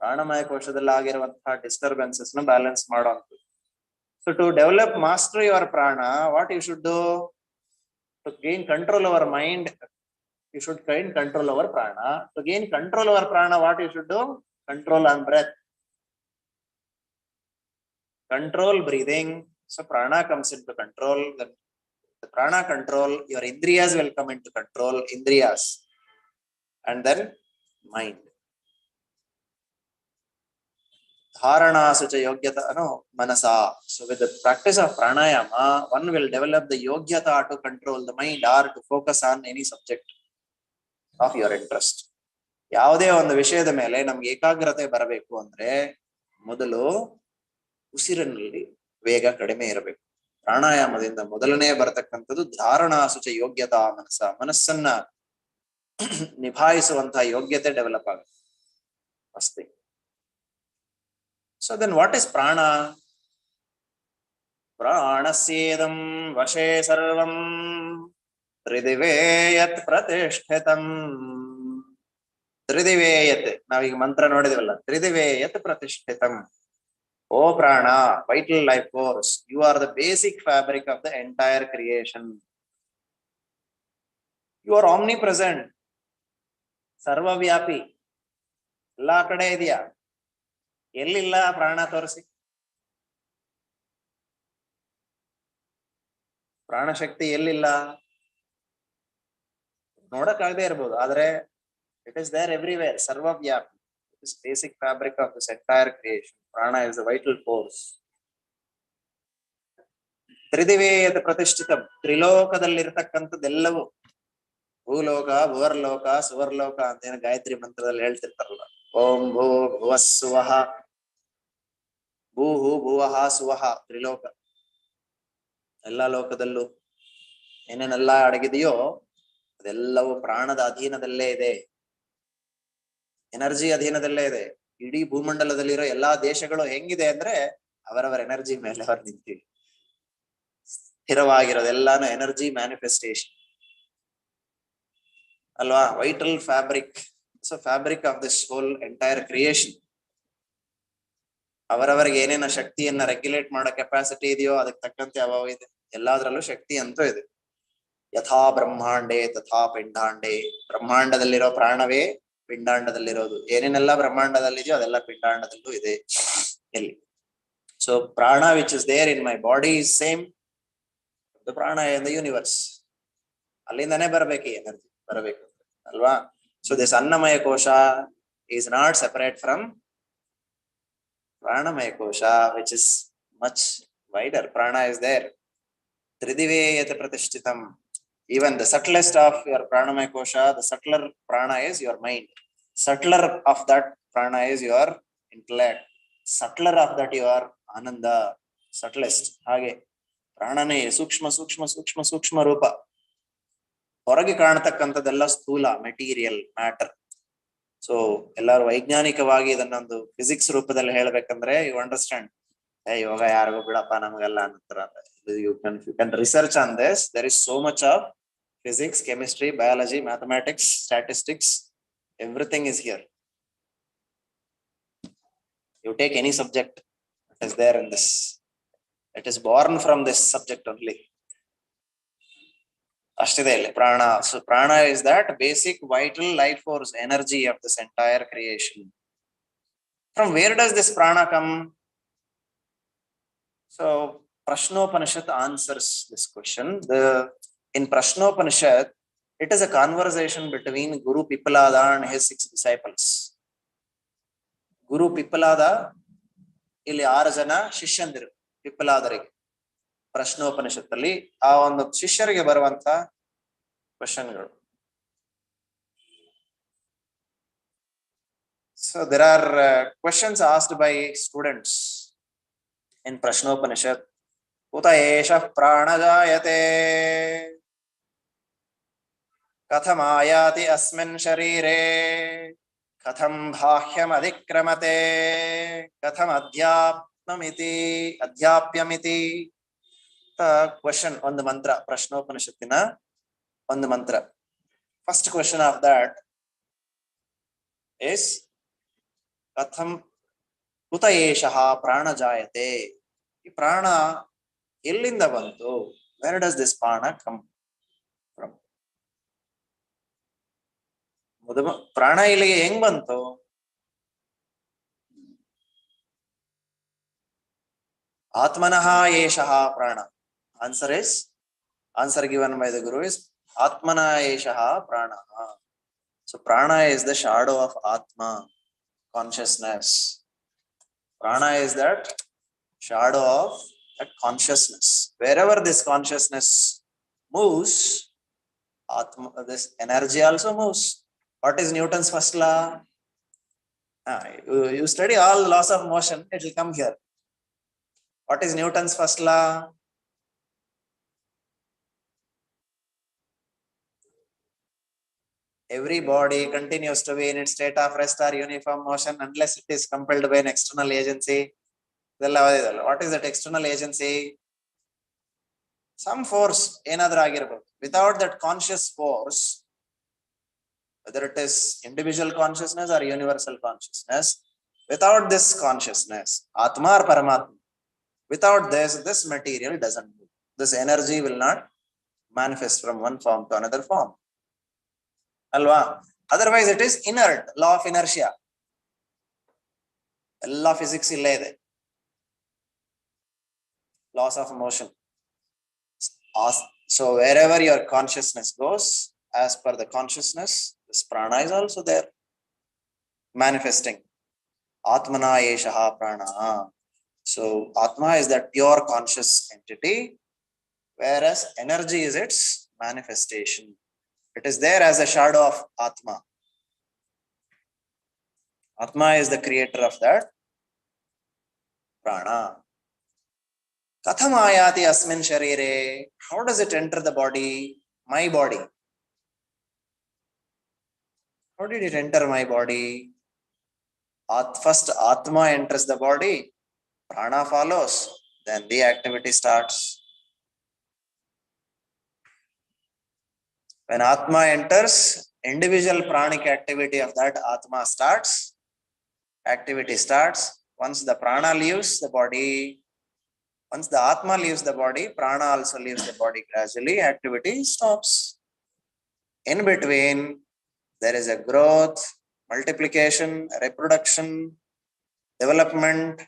ಪ್ರಾಣಮಯ ಕೋಶದಲ್ಲಿ ಆಗಿರುವಂತಹ ಡಿಸ್ಟರ್ಬೆನ್ಸಸ್ ನ ಬ್ಯಾಲೆನ್ಸ್ ಮಾಡುವಂಥದ್ದು. So to develop mastery your prana, what you should do to gain control over mind? You should gain control over prana. To gain control over prana, what you should do? Control on breath, control breathing. So prana comes into control. The prana control, your indriyas will come into control, indriyas, and then mind. Dharana sucha yogyata manasa. So with the practice of pranayama, one will develop the yogyata to control the mind or to focus on any subject of your interest. ಯಾವುದೇ ಒಂದು ವಿಷಯದ ಮೇಲೆ ನಮ್ಗೆ ಏಕಾಗ್ರತೆ ಬರಬೇಕು ಅಂದ್ರೆ ಮೊದಲು ಉಸಿರಿನಲ್ಲಿ ವೇಗ ಕಡಿಮೆ ಇರಬೇಕು. ಪ್ರಾಣಾಯಾಮದಿಂದ ಮೊದಲನೇ ಬರತಕ್ಕಂಥದ್ದು ಧಾರಣಾಸುಚ ಯೋಗ್ಯತಾ ಮನಸ, ಮನಸ್ಸನ್ನ ನಿಭಾಯಿಸುವಂತಹ ಯೋಗ್ಯತೆ ಡೆವಲಪ್ ಆಗುತ್ತೆ ಅಷ್ಟೇ. ಸೊ ದೆನ್ ವಾಟ್ ಇಸ್ ಪ್ರಾಣ? ಪ್ರಾಣಸ್ಯೇದಂ ವಶೇ ಸರ್ವಂ ತ್ರಿದಿವೇ ಯತ್ ಪ್ರತಿಷ್ಠಿತಂ. ತ್ರಿದಿವೇ ಯತ್, ನಾವೀಗ ಮಂತ್ರ ನೋಡಿದ್ವಲ್ಲ, ತ್ರಿದಿವೇ ಯತ್ ಪ್ರತಿಷ್ಠಿತಂ. O prana, vital life force, you are the basic fabric of the entire creation. You are omnipresent, ಸರ್ವವ್ಯಾಪಿ, ಎಲ್ಲಾ ಕಡೆ ಇದೆಯಾ? ಎಲ್ಲಿಲ್ಲ ಪ್ರಾಣ ತೋರಿಸಿ. ಪ್ರಾಣಶಕ್ತಿ ಎಲ್ಲಿಲ್ಲ ನೋಡಕ್ಕಾಗದೇ ಇರ್ಬೋದು, ಆದ್ರೆ ಇಟ್ ಇಸ್ ದೇರ್ ಎವ್ರಿವೇರ್, ಸರ್ವವ್ಯಾಪಿ. This basic fabric of this entire creation. Prana is a vital force. ತ್ರಿದಿವೇಯದ ಪ್ರತಿಷ್ಠಿತ, ತ್ರಿಲೋಕದಲ್ಲಿರ್ತಕ್ಕಂಥದ್ದೆಲ್ಲವೂ, ಭೂಲೋಕ, ಭುವರ್ಲೋಕ, ಸುವರ್ಲೋಕ ಅಂತ ಏನು ಗಾಯತ್ರಿ ಮಂತ್ರದಲ್ಲಿ ಹೇಳ್ತಿರ್ತಾರಲ್ಲ, ಓಂ ಭೂ ಭುವಸ್ಸುವಃ ಭೂಹು ಭುವಃ ಸುವಃ ತ್ರಿಲೋಕ, ಎಲ್ಲ ಲೋಕದಲ್ಲೂ ಏನೇನೆಲ್ಲ ಅಡಗಿದೆಯೋ ಅದೆಲ್ಲವೂ ಪ್ರಾಣದ ಅಧೀನದಲ್ಲೇ ಇದೆ, ಎನರ್ಜಿ ಅಧೀನದಲ್ಲೇ ಇದೆ. ಇಡೀ ಭೂಮಂಡಲದಲ್ಲಿರೋ ಎಲ್ಲಾ ದೇಶಗಳು ಹೆಂಗಿದೆ ಅಂದ್ರೆ ಅವರವರ ಎನರ್ಜಿ ಮೇಲೆ ಅವರು ನಿಂತಿವೆ. ಸ್ಥಿರವಾಗಿರೋದೆಲ್ಲಾನು ಎನರ್ಜಿ ಮ್ಯಾನಿಫೆಸ್ಟೇಷನ್ ಅಲ್ವಾ? Vital fabric, so fabric of this whole entire creation. ಅವರವರಿಗೆ ಏನೇನ ಶಕ್ತಿಯನ್ನ ರೆಗ್ಯುಲೇಟ್ ಮಾಡೋ ಕೆಪಾಸಿಟಿ ಇದೆಯೋ ಅದಕ್ಕೆ ತಕ್ಕಂತೆ ಅಭಾವ ಇದೆ. ಎಲ್ಲಾದ್ರಲ್ಲೂ ಶಕ್ತಿ ಅಂತೂ ಇದೆ. ಯಥಾ ಬ್ರಹ್ಮಾಂಡೇ ತಥಾ ಪಿಂಡಾಂಡೇ, ಬ್ರಹ್ಮಾಂಡದಲ್ಲಿರೋ ಪ್ರಾಣವೇ ಪಿಂಡಾಂಡದಲ್ಲಿರೋದು. ಏನೇನೆಲ್ಲ ಬ್ರಹ್ಮಾಂಡದಲ್ಲಿದೆಯೋ ಅದೆಲ್ಲ ಪಿಂಡಾಂಡದಲ್ಲೂ ಇದೆ. ಎಲ್ಲಿ? So prana which is there in my body is same the prana in the universe. ಅಲ್ಲಿಂದಾನೇ ಬರ್ಬೇಕು ಈ ಎನರ್ಜಿ, ಬರಬೇಕು ಅಲ್ವಾ? ಸೊ ದಿಸ್ ಅನ್ನಮಯ ಕೋಶ is not separate from pranamaya kosha, which is much wider. Prana is there. Tridive yat pratishtitam. Even the subtlest of your pranamaya kosha, the subtler prana is your mind. Subtler of that prana is your intellect. Subtler of that your ananda. Subtlest. ಹಾಗೆ ಪ್ರಾಣನೇ ಸೂಕ್ಷ್ಮ ಸೂಕ್ಷ್ಮ ಸೂಕ್ಷ್ಮ ಸೂಕ್ಷ್ಮ ರೂಪ. ಹೊರಗೆ ಕಾಣತಕ್ಕಂಥದ್ದೆಲ್ಲ ಸ್ಥೂಲ, material, matter. So ಎಲ್ಲಾರು ವೈಜ್ಞಾನಿಕವಾಗಿ ಇದನ್ನೊಂದು ಫಿಸಿಕ್ಸ್ ರೂಪದಲ್ಲಿ ಹೇಳ್ಬೇಕಂದ್ರೆ ಯು ಅಂಡರ್ಸ್ಟ್ಯಾಂಡ್, ಯೋಗ ಯಾರಿಗೂ ಬಿಡಪ್ಪ ನಮಗೆಲ್ಲ ಅನ್ನತ್ತರ. You can research on this. There is so much of physics, chemistry, biology, mathematics, statistics, everything is here. You take any subject, it is there in this. It is born from this subject only. ಅಷ್ಟಿದೆ ಇಲ್ಲಿ prana. So prana is that basic vital life force, energy of this entire creation. From where does this prana come? So Prashnopanishad answers this question. In Prashnopanishad, it is a conversation between Guru Pippalada and his 6 disciples. Guru Pippalada ಇಲ್ಲಿ 6 ಜನ ಶಿಷ್ಯಂದಿರು ಪಿಪ್ಪಲಾದರಿಗೆ. ಪ್ರಶ್ನೋಪನಿಷತ್ತಲ್ಲಿ ಆ ಒಂದು ಶಿಷ್ಯರಿಗೆ ಬರುವಂತ ಕ್ವಶನ್ಗಳು. So there are questions asked by students in Prashnopanishad. Uta esha prana jayate katham ayati asmin sharire katham bhahyam adhikramate katham adhyapyamiti. Question ಒಂದು ಮಂತ್ರ, ಪ್ರಶ್ನೋಪನಿಷತ್ತಿನ ಒಂದು ಮಂತ್ರ. First question of that is ಕಥಂ ಕುತ ಏಷಃ ಪ್ರಾಣ ಜಾಯತೆ. ಈ ಪ್ರಾಣ ಎಲ್ಲಿಂದ ಬಂತು? Wear does this prana come from? ಪ್ರಾಣ ಇಲ್ಲಿಗೆ ಹೆಂಗ್ ಬಂತು? ಆತ್ಮನಃ ಏಷಃ ಪ್ರಾಣ. Answer given by the Guru is Atmana Eshaha Prana. So Prana is the shadow of Atma, consciousness. Prana is that shadow of that consciousness. Wherever this consciousness moves, Atma, this energy also moves. What is Newton's first law? You study all laws of motion, it will come here. What is Newton's first law? Every body continues to be in its state of rest or uniform motion unless it is compelled by an external agency. What is that external agency? Some force, another agirbodu. Without that conscious force, whether it is individual consciousness or universal consciousness, without this consciousness, Atma or Paramatma, without this material doesn't move. This energy will not manifest from one form to another form. Alva? Otherwise it is inert, law of inertia. Law physics illa ide. Laws of motion. So wherever your consciousness goes, as per the consciousness, this prana is also there, manifesting. Atmana eshaha prana. So Atma is that pure conscious entity, whereas energy is its manifestation. It is there as a shadow of Atma. Atma is the creator of that prana. Katham ayati asmin sharire? How does it enter the body? My body. How did it enter my body? First, Atma enters the body, prana follows, then the activity starts. When Atma enters, individual pranic activity of that Atma starts, activity starts. Once the prana leaves the body, once the Atma leaves the body, prana also leaves the body gradually, activity stops. In between, there is a growth, multiplication, reproduction, development,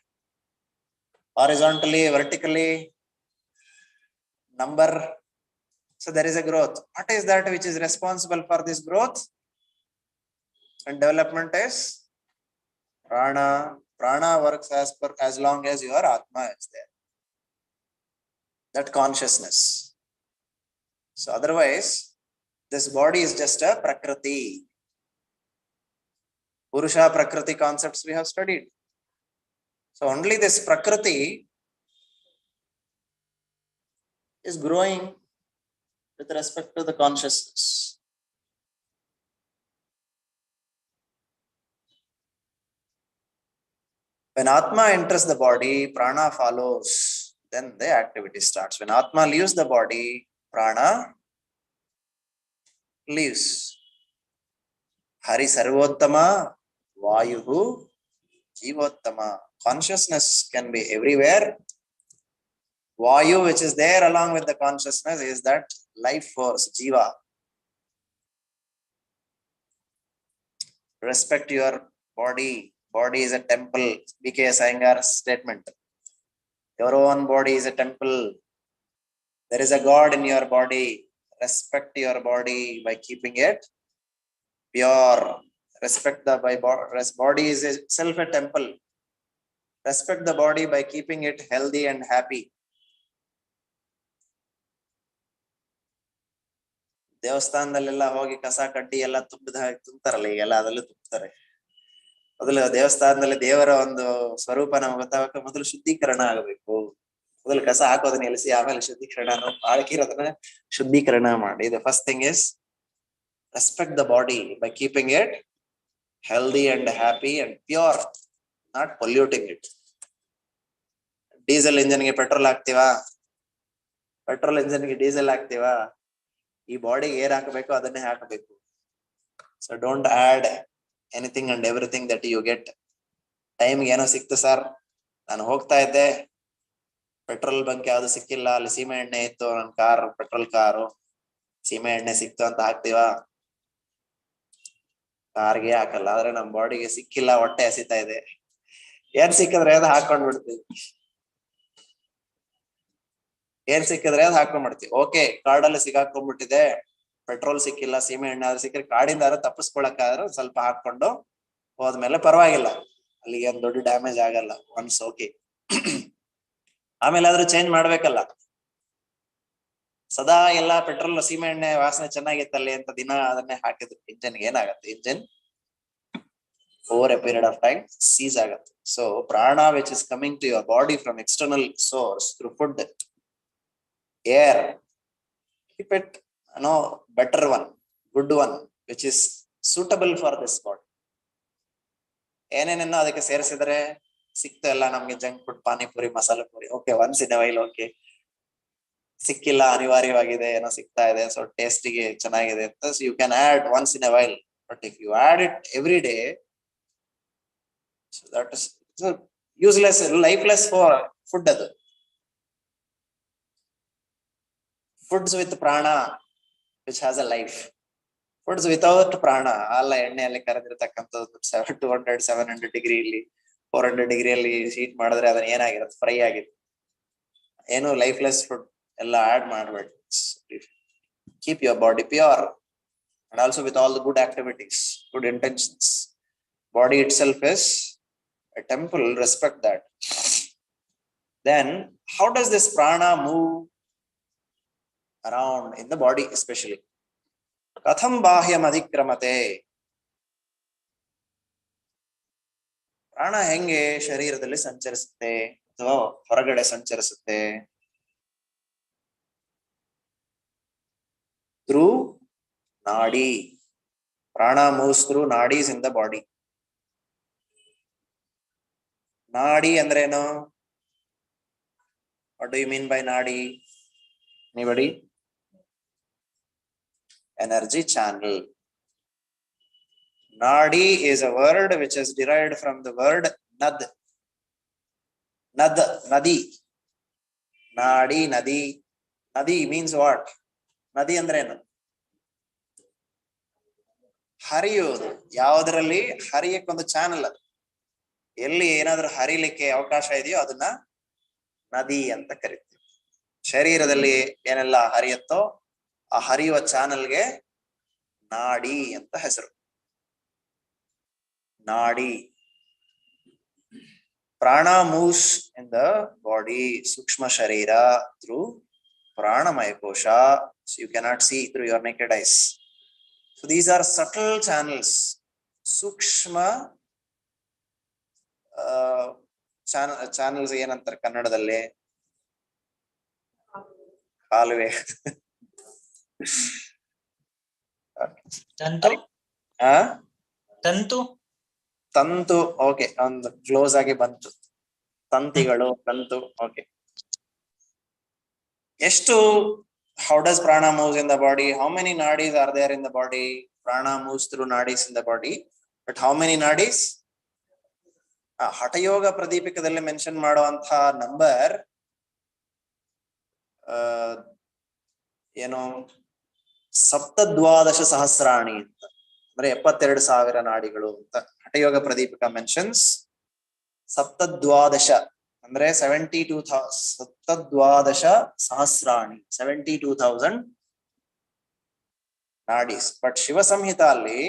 horizontally, vertically, number. So there is a growth. What is that which is responsible for this growth and development is prana. Prana works as long as your Atma is there. That consciousness. So otherwise, this body is just a prakriti. Purusha prakriti concepts we have studied. So only this prakriti is growing with respect to the consciousness. When Atma enters the body, prana follows. Then the activity starts. When Atma leaves the body, prana leaves. Hari Sarvottama, Vayuhu, Jivottama. Consciousness can be everywhere. Vayu, which is there along with the consciousness, is that life force, Jiva. Respect your body. Body is a temple. B.K. Iyengar's statement. Your own body is a temple. There is a God in your body. Respect your body by keeping it pure. Respect the body is itself a temple. Respect the body by keeping it healthy and happy. ದೇವಸ್ಥಾನದಲ್ಲೆಲ್ಲ ಹೋಗಿ ಕಸ ಕಡ್ಡಿ ಎಲ್ಲ ತುಂಬ್ತಾರಲ್ಲ, ಈಗೆಲ್ಲ ಅದರಲ್ಲೂ ತುಂಬ್ತಾರೆ. ಮೊದಲು ದೇವಸ್ಥಾನದಲ್ಲಿ ದೇವರ ಒಂದು ಸ್ವರೂಪ ನಮ್ಗೆ ಗೊತ್ತಾಗಕ್ಕೆ ಮೊದಲು ಶುದ್ಧೀಕರಣ ಆಗಬೇಕು. ಮೊದಲು ಕಸ ಹಾಕೋದನ್ನ ನಿಲ್ಲಿಸಿ ಆಮೇಲೆ ಶುದ್ಧೀಕರಣ, ಬಾಳಕಿರೋದನ್ನ ಶುದ್ಧೀಕರಣ ಮಾಡಿ. The first thing is respect the body by keeping it healthy and happy and pure, not polluting it. Diesel ಇಂಜಿನ್ಗೆ ಪೆಟ್ರೋಲ್ ಹಾಕ್ತಿವಾ, ಪೆಟ್ರೋಲ್ ಇಂಜಿನ್ಗೆ ಡೀಸೆಲ್ ಹಾಕ್ತಿವಾ, ಈ ಬಾಡಿಗೆ ಏನ್ ಹಾಕಬೇಕು ಅದನ್ನೇ ಹಾಕಬೇಕು. So don't add anything and everything that you get. ಟೈಮ್ಗೆ ಏನೋ ಸಿಕ್ತು ಸರ್, ನಾನು ಹೋಗ್ತಾ ಇದ್ದೆ, ಪೆಟ್ರೋಲ್ ಬಂಕ್ ಯಾವ್ದು ಸಿಕ್ಕಿಲ್ಲ, ಅಲ್ಲಿ ಸೀಮೆ ಎಣ್ಣೆ ಇತ್ತು, ನನ್ನ ಕಾರ್ ಪೆಟ್ರೋಲ್ ಕಾರು, ಸೀಮೆ ಎಣ್ಣೆ ಸಿಕ್ತು ಅಂತ ಹಾಕ್ತಿವಾ? ಕಾರ್ಗೆ ಹಾಕಲ್ಲ. ಆದ್ರೆ ನಮ್ ಬಾಡಿಗೆ ಸಿಕ್ಕಿಲ್ಲ, ಹೊಟ್ಟೆ ಹಸಿತಾ ಇದೆ, ಏನ್ ಸಿಕ್ಕಿದ್ರೆ ಅದು ಹಾಕೊಂಡ್ ಬಿಡ್ತೀವಿ. ಏನ್ ಸಿಕ್ಕಿದ್ರೆ ಅದು ಹಾಕೊಂಡ್ಬಿಡ್ತೀವಿ. ಓಕೆ, ಕಾಡಲ್ಲಿ ಸಿಗಾಕೊಂಡ್ಬಿಟ್ಟಿದೆ, ಪೆಟ್ರೋಲ್ ಸಿಕ್ಕಿಲ್ಲ, ಸೀಮೆ ಎಣ್ಣೆ ಆದ್ರೂ ಸಿಕ್ಕರೆ ಕಾಡಿಂದಾದ್ರೂ ತಪ್ಪಿಸ್ಕೊಳಕ್ಕಾದ್ರೂ ಸ್ವಲ್ಪ ಹಾಕೊಂಡು ಹೋದ್ಮೇಲೆ ಪರವಾಗಿಲ್ಲ, ಅಲ್ಲಿಗೆ ಏನ್ ದೊಡ್ಡ ಡ್ಯಾಮೇಜ್ ಆಗಲ್ಲ. ಒನ್ಸ್ ಓಕೆ, ಆಮೇಲೆ ಆದ್ರೂ ಚೇಂಜ್ ಮಾಡ್ಬೇಕಲ್ಲ. ಸದಾ ಎಲ್ಲಾ ಪೆಟ್ರೋಲ್ ಸೀಮೆ ಎಣ್ಣೆ ವಾಸನೆ ಚೆನ್ನಾಗಿತ್ತಲ್ಲಿ ಅಂತ ದಿನ ಅದನ್ನೇ ಹಾಕಿದ್ರು ಇಂಜಿನ್ಗೆ ಏನಾಗತ್ತೆ? Engine over a period of time seize ಆಗತ್ತೆ. So prana which is coming to your body from external source through food, air, keep it better one, good one, which is suitable for this body. ಏನೇನೇನೋ ಅದಕ್ಕೆ ಸೇರಿಸಿದ್ರೆ ಸಿಕ್ತು ಎಲ್ಲ ನಮ್ಗೆ, junk food, panipuri, masala puri, okay once in a while okay. ಸಿಕ್ಕಿಲ್ಲ, ಅನಿವಾರ್ಯವಾಗಿದೆ, ಏನೋ ಸಿಗ್ತಾ ಇದೆ, ಸೊ ಟೇಸ್ಟಿಗೆ ಚೆನ್ನಾಗಿದೆ ಅಂತ you can add once in a while. But if you add it every day, so that is useless, lifeless for food. ಅದು foods with prana which has a life. Foods without prana, alla ಎಣ್ಣೆಯಲ್ಲಿ ಕರೆದಿರತಕ್ಕಂಥದ್ದು 200-700 ಡಿಗ್ರಿಯಲ್ಲಿ 400 ಡಿಗ್ರಿಯಲ್ಲಿ heat ಮಾಡಿದ್ರೆ ಅದನ್ನ ಏನಾಗಿರುತ್ತೆ? Fry ಆಗಿರುತ್ತೆ. ಏನು lifeless food ಎಲ್ಲ ಆಡ್ ಮಾಡಬೇಡಿ. Keep your body pure and also with all the good activities, good intentions. Body itself is a temple, respect that. Then how does this prana move around in the body especially? Katham bahyam adhikramate? ಪ್ರಾಣ ಹೆಂಗೆ ಶರೀರದಲ್ಲಿ ಸಂಚರಿಸುತ್ತೆ? ಅಥವಾ ಹೊರಗಡೆ ಸಂಚರಿಸುತ್ತೆ? Through ನಾಡಿ. Prana moves through nadis in the body. Nadi andreno? What do you mean by nadi? Anybody? Energy channel. Nadi is a word which is derived from the word nad. Nad, nadi. Nadi, nadi. Nadi means what? Nadi andreno? ಹರಿಯೋದು. ಯಾವುದರಲ್ಲಿ ಹರಿಯಕ್ಕೊಂದು channel ಅದು. ಎಲ್ಲಿ ಏನಾದ್ರೂ ಹರಿಲಿಕ್ಕೆ ಅವಕಾಶ ಇದೆಯೋ ಅದನ್ನ ನದಿ ಅಂತ ಕರಿತೀವಿ. ಶರೀರದಲ್ಲಿ ಏನೆಲ್ಲ ಹರಿಯುತ್ತೋ ಆ ಹರಿಯುವ ಚಾನಲ್ಗೆ ನಾಡಿ ಅಂತ ಹೆಸರು. ನಾಡಿ. Prana moves in the body, sukshma sharira, through pranamaya kosha. So you cannot see through your naked eyes. So these are subtle channels. Sukshma channels ಏನಂತಾರೆ ಕನ್ನಡದಲ್ಲಿ? ಕಾಲುವೆ. ತಂತು. ತಂತು. ತಂತು. ಓಕೆ, ಒಂದು ಕ್ಲೋಸ್ ಆಗಿ ಬಂತು. ತಂತಿಗಳು, ತಂತು. ಓಕೆ. ಎಷ್ಟು? How does prana moves in the body? How many nadis are there in the body? Prana moves through nadis in the body. But how many nadis? ಹಠಯೋಗ ಪ್ರದೀಪಿಕದಲ್ಲಿ ಮೆನ್ಷನ್ ಮಾಡುವಂತಹ ನಂಬರ್ ಏನು? 27,000 ಅಂತ, ಅಂದ್ರೆ 72,000 ನಾಡಿಗಳು ಅಂತ ಹಠಯೋಗ ಪ್ರದೀಪಿಕ ಮೆನ್ಷನ್ಸ್. 27,000 ಅಂದ್ರೆ 72,000 nadis. But Shiva Samhita alli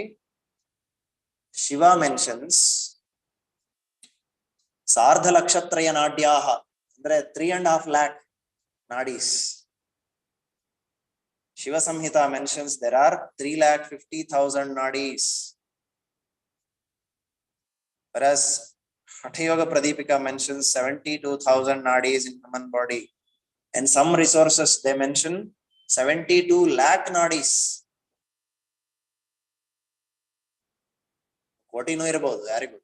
Shiva mentions ಸಾರ್ಧ ಲಕ್ಷತ್ರಯ ನಾಡ್ಯಾಹ ಅಂದ್ರೆ 3.5 lakh nadis. Shiva Samhita mentions there are 3,50,000 nadis. Whereas Hathayoga Pradipika mentions 72,000 nadis in human body. And some resources they mention 72 lakh nadis. Kotinu irabaudu. Very good.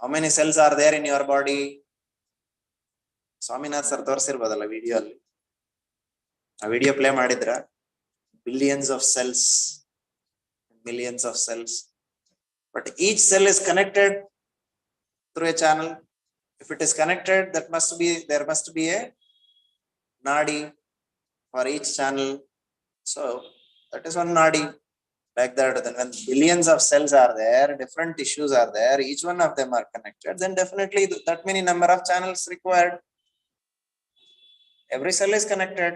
How many cells are there in your body? Swaminath sir ತೋರಿಸಿರಬಹುದಲ್ಲ video ಅಲ್ಲಿ. ಆ video play ಮಾಡಿದ್ರ? Billions of cells, millions of cells. But each cell is connected through a channel. If it is connected, there must be a nadi for each channel. So that is one nadi. Like that, then when billions of cells are there, different tissues are there, each one of them are connected, then definitely that many number of channels required. Every cell is connected,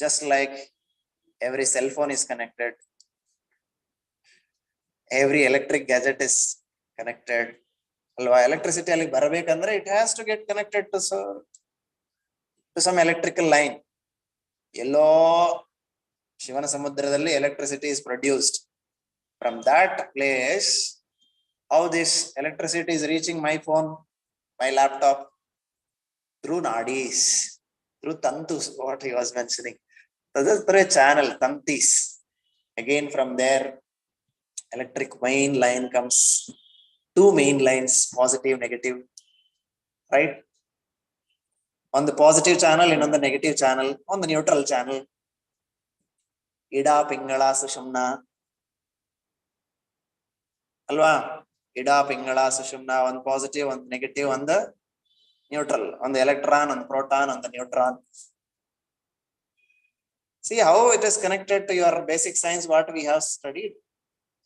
just like every cell phone is connected, every electric gadget is connected. Alva electricity alli barabekandre it has to get connected to some electrical line. Yellow Shivana Samudradalli electricity is produced. From that place, how this electricity is reaching my phone, my laptop? Through nadis, through tantus, what he was mentioning. So this is through a channel, tantis. Again from there, electric main line comes. Two main lines, positive, negative. Right? On the positive channel and on the negative channel, on the neutral channel. Ida, Pingala, Sushumna. Alva, Ida, Pingala, Sushumna, one positive, one negative, on the neutral, on the electron, on the proton, on the neutron. See how it is connected to your basic science, what we have studied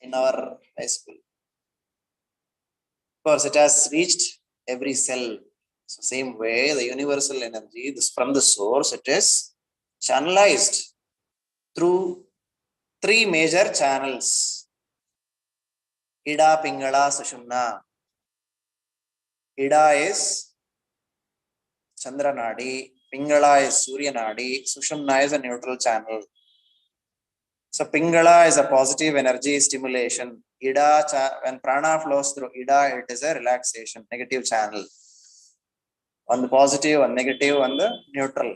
in our high school. Of course, it has reached every cell. So same way, the universal energy, this from the source, it is channelized through 3 major channels. Ida, Pingala, Sushumna. Ida is Chandra Nadi, Pingala is Surya Nadi, Sushumna is a neutral channel. So Pingala is a positive energy stimulation. when prana flows through Ida, it is a relaxation, negative channel. One positive, one negative, one the neutral.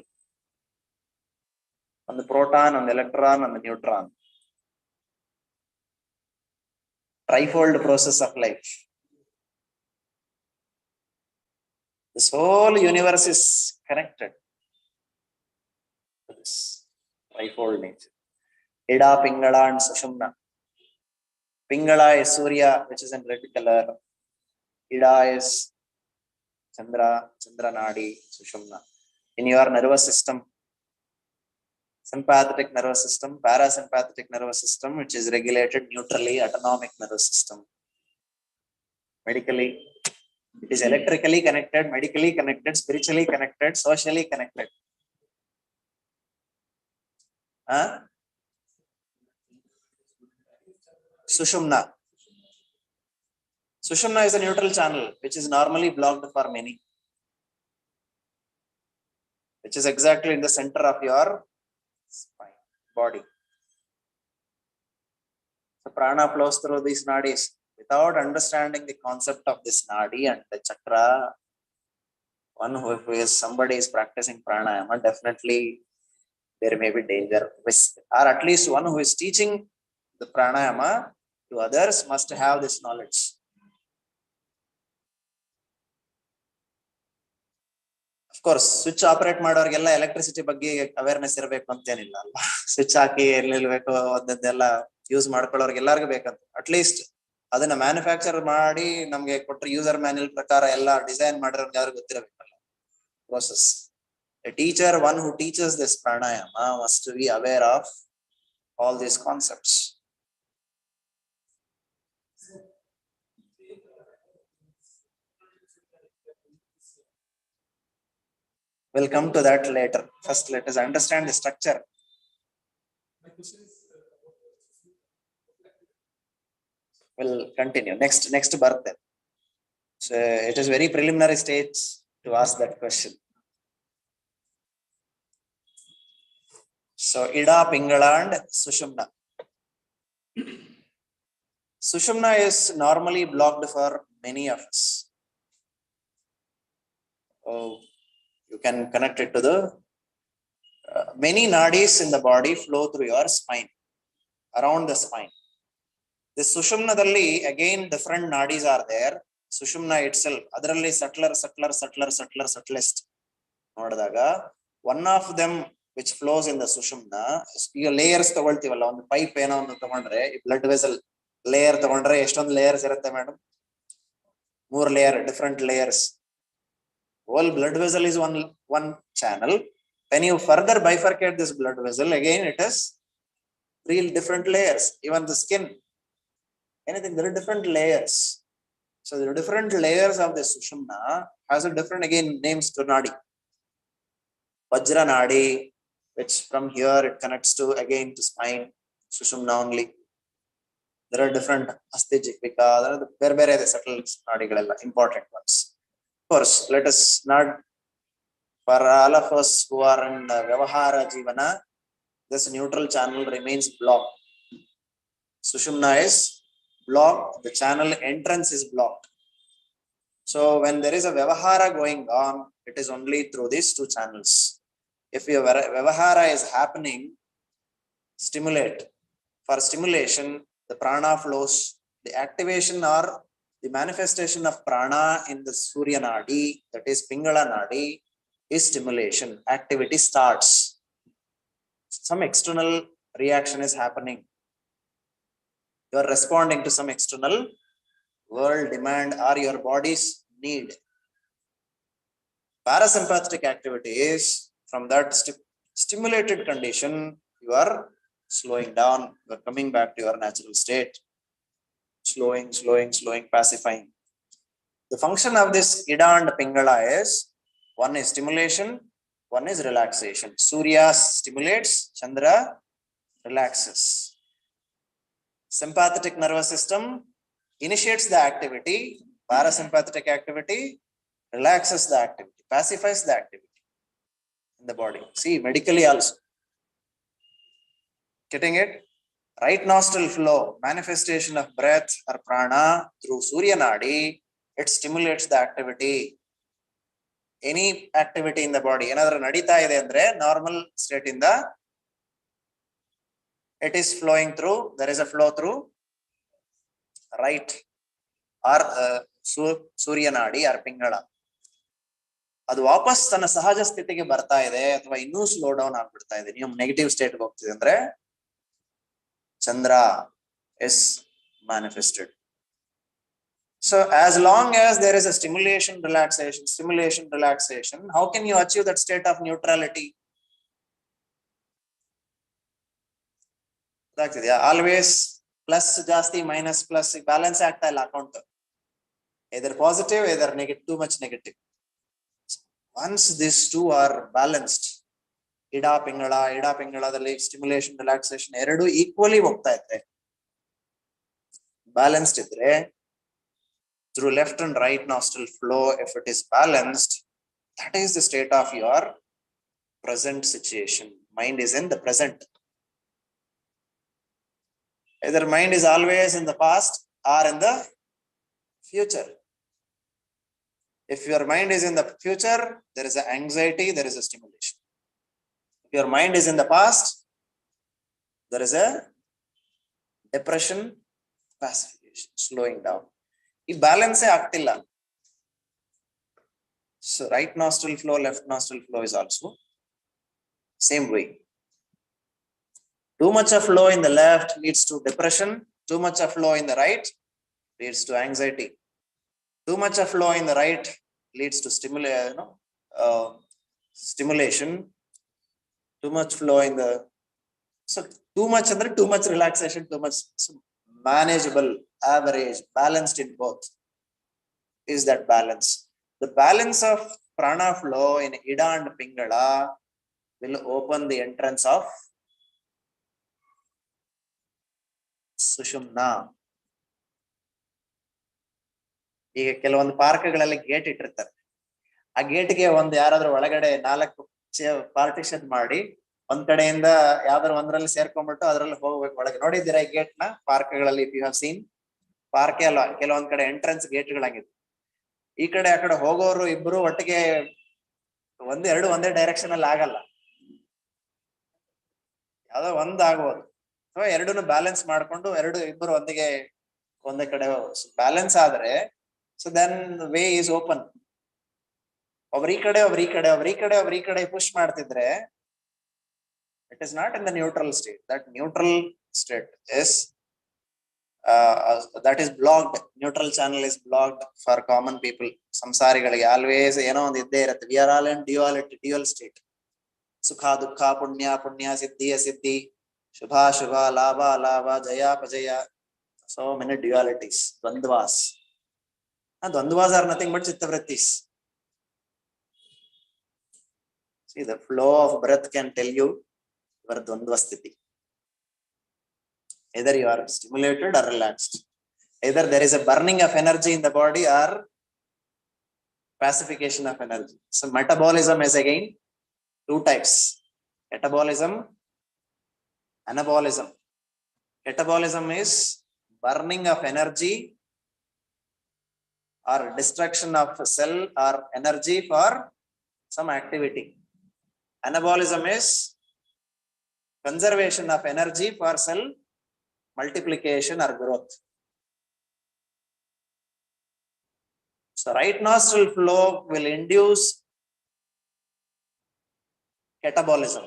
One the proton, one the electron, one the neutron. Trifold process of life. This whole universe is connected to this trifold nature. Ida, Pingala, and Sushumna. Pingala is Surya, which is in red color. Ida is Chandra, Chandra Nadi, Sushumna. In your nervous system, sympathetic nervous system, parasympathetic nervous system, which is regulated neutrally, autonomic nervous system. Medically, it is electrically connected, medically connected, spiritually connected, socially connected. Sushumna. Sushumna is a neutral channel, which is normally blocked for many, which is exactly in the center of your spine, body. So prana flows through these nadis. Without understanding the concept of this nadi and the chakra, one who is somebody is practicing pranayama, definitely there may be danger, or at least one who is teaching the pranayama to others must have this knowledge. Of course, switch operate ಮಾಡೋರಿಗೆಲ್ಲ electricity ಬಗ್ಗೆ awareness ಇರಬೇಕು ಅಂತೇನಿಲ್ಲ ಅಲ್ವಾ. Switch ಹಾಕಿ ಎಲ್ಲಿ ನಿಲ್ಬೇಕು ಅದನ್ನೆಲ್ಲ use ಮಾಡ್ಕೊಳ್ಳೋರ್ಗೆ ಎಲ್ಲರಿಗೂ ಬೇಕಂತ. At least ಅದನ್ನ ಮ್ಯಾನುಫ್ಯಾಕ್ಚರ್ ಮಾಡಿ ನಮ್ಗೆ ಕೊಟ್ಟರೆ ಯೂಸರ್ ಮ್ಯಾನ್ಯಲ್ ಪ್ರಕಾರ ಎಲ್ಲ ಡಿಸೈನ್ ಮಾಡಿರೋರ್ಗೆ ಯಾರು ಗೊತ್ತಿರಬೇಕಲ್ಲ process. A teacher, one who teaches this pranayama, must be aware of all these concepts. We'll come to that later. First, let us understand the structure. We'll continue. Next birthday. So it is very preliminary stage to ask that question. So Ida, Pingala, and Sushumna. Sushumna is normally blocked for many of us. Oh, you can connect it to the many nadis in the body flow through your spine, around the spine. This Sushumna dalli again different nadis are there. Sushumna itself, adralli subtlest. Nodadaga one of them which flows in the Sushumna, ಈಗ layers ತಗೊಳ್ತೀವಲ್ಲ, ಒಂದು pipe ಏನೋ ಒಂದು ತಗೊಂಡ್ರೆ blood vessel layer ತಗೊಂಡ್ರೆ ಎಷ್ಟೊಂದು layers ಇರುತ್ತೆ madam? 3 layer, different layers. Whole blood vessel is one channel. When you further bifurcate this blood vessel, again it is 3 different layers. Even the skin, anything, there are different layers. So there are different layers of the Sushumna, has a different again names to nadi. Vajra nadi, which from here it connects to again to spine, Sushumna only. There are different asthijikvika, there are the berbere the subtle nadigalella, important ones. Of course, let us not, for all of us who are in Vyavahara Jivana, this neutral channel remains blocked. Sushumna is blocked, the channel entrance is blocked. So when there is a Vyavahara going on, it is only through these 2 channels. If your Vyavahara is happening, stimulate. For stimulation, the prana flows, the activation or the manifestation of prana in the Surya Nadi, that is Pingala Nadi, is stimulation. Activity starts. Some external reaction is happening. You are responding to some external world demand or your body's need. Parasympathetic activity is from that stimulated condition, you are slowing down, you are coming back to your natural state. Slowing, pacifying. The function of this Ida and Pingala is, one is stimulation, one is relaxation. Surya stimulates, Chandra relaxes. Sympathetic nervous system initiates the activity, parasympathetic activity relaxes the activity, pacifies the activity in the body. See, medically also. Getting it? Right nostril flow, manifestation of breath or prana through Surya Nadi, it stimulates the activity. Any activity in the body, another nadita ide andre normal state in the, it is flowing through, there is a flow through right or Surya Nadi or Pingala. ಅದು ವಾಪಸ್ ತನ್ನ ಸಹಜ ಸ್ಥಿತಿಗೆ ಬರ್ತಾ ಇದೆ ಅಥವಾ ಇನ್ನೂ slow down ಆಗ್ಬಿಡ್ತಾ ಇದೆ, ನೀವು ನೆಗೆಟಿವ್ ಸ್ಟೇಟ್ಗೆ ಹೋಗ್ತಿದೆ ಅಂದ್ರೆ ಚಂದ್ರ is manifested. So as long as there is a stimulation relaxation, how can you achieve that state of neutrality? Always plus ಜಾಸ್ತಿ minus plus balance ಆಗ್ತಾ ಇಲ್ಲ account, either positive either negative, too much negative. Once these two are balanced, Ida ಪಿಂಗಳದಲ್ಲಿ stimulation relaxation ಎರಡು equally ಹೋಗ್ತಾ ಇದ್ರೆ, balanced ಇದ್ರೆ, through left and right nostril flow, if it is balanced, that is the state of your present situation. Mind is in the present. Either mind is always in the past or in the future. If your mind is in the future, there is an anxiety, there is a stimulation. If your mind is in the past, there is a depression, pacification, slowing down. If balance ಆಗ್ತಿಲ್ಲ. So right nostril flow, left nostril flow is also same way. Too much of flow in the left leads to depression. Too much of flow in the right leads to anxiety. Too much of flow in the right leads to stimulation. Too much flow in the, so too much andre too much relaxation, too much, so manageable, average, balanced in both is that balance. The balance of prana flow in Ida and Pingala will open the entrance of Sushumna. ಈಗ ಕೆಲವೊಂದು ಪಾರ್ಕ್ಗಳಲ್ಲಿ gate ಇಟ್ಟಿರ್ತಾರೆ, ಆ ಗೇಟ್ಗೆ ಒಂದು ಯಾರಾದ್ರೂ ಒಳಗಡೆ 4 partition ಮಾಡಿ ಒಂದ್ ಕಡೆಯಿಂದ ಯಾವ್ದಾದ್ರು ಒಂದ್ರಲ್ಲಿ ಸೇರ್ಕೊಂಡ್ಬಿಟ್ಟು ಅದ್ರಲ್ಲಿ ಹೋಗ್ಬೇಕು ಒಳಗೆ. ನೋಡಿದ್ದೀರಾ ಈ ಗೇಟ್ ನ ಪಾರ್ಕ್ಗಳಲ್ಲಿ? If you have seen, park ಅಲ್ಲ, ಕೆಲವೊಂದ್ ಕಡೆ ಎಂಟ್ರೆನ್ಸ್ ಗೇಟ್ಗಳಾಗಿದೆ. ಈ ಕಡೆ ಆ ಕಡೆ ಹೋಗೋರು ಇಬ್ರು ಒಟ್ಟಿಗೆ ಒಂದೇ ಡೈರೆಕ್ಷನ್ ಅಲ್ಲಿ ಆಗಲ್ಲ, ಯಾವ್ದೋ ಒಂದ್ ಆಗ್ಬೋದು, ಅಥವಾ ಎರಡನ್ನು ಬ್ಯಾಲೆನ್ಸ್ ಮಾಡ್ಕೊಂಡು ಇಬ್ಬರು ಒಂದೇ ಕಡೆ ಬ್ಯಾಲೆನ್ಸ್ ಆದ್ರೆ, so then the way is open. ಒಬ್ರು ಈ ಕಡೆ ಪುಷ್ ಮಾಡ್ತಿದ್ರೆ it is not in the neutral state. That neutral state is that is blocked. Neutral channel is blocked for common people. ಸಂಸಾರಿಗಳಿಗೆ ಆಲ್ವೇಸ್ ಏನೋ ಒಂದು ಇದ್ದೇ ಇರುತ್ತೆ. We are all in dual state. ಸುಖ ದುಃಖ, ಪುಣ್ಯ ಸಿದ್ಧಿ ಅಸಿದ್ಧಿ, ಶುಭ ಲಾಭ ಜಯ, so many dualities, ದ್ವಂದ್ವಾಸ್. Dvandvas are nothing but chittavrittis. See, the flow of breath can tell you your dvandva sthiti. Either you are stimulated or relaxed. Either there is a burning of energy in the body or pacification of energy. So metabolism is again 2 types. Catabolism, anabolism. Catabolism is burning of energy or destruction of cell or energy for some activity. Anabolism is conservation of energy for cell multiplication or growth. So right nostril flow will induce catabolism,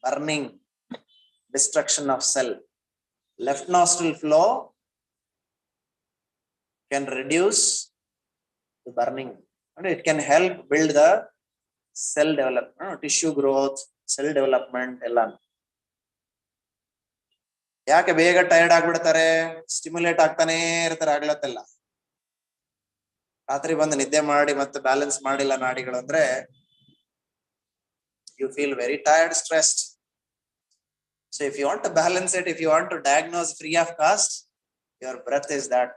burning, destruction of cell. Left nostril flow can reduce the burning, and it can help build the cell development, tissue growth, cell development ಎಲ್ಲ. ಯಾಕೆ ಬೇಗ tired ಆಗ್ಬಿಡ್ತಾರೆ? Stimulate ಆಗ್ತಾನೆ ಇರ್ತಾರೆ ಆಗ್ಲತ್ತೆಲ್ಲ. ರಾತ್ರಿ ಬಂದು ನಿದ್ದೆ ಮಾಡಿ ಮತ್ತೆ ಬ್ಯಾಲೆನ್ಸ್ ಮಾಡಿಲ್ಲ ನಾಡಿಗಳು ಅಂದ್ರೆ you feel very tired, stressed. So if you want to balance it, if you want to diagnose free of cost, your breath is that.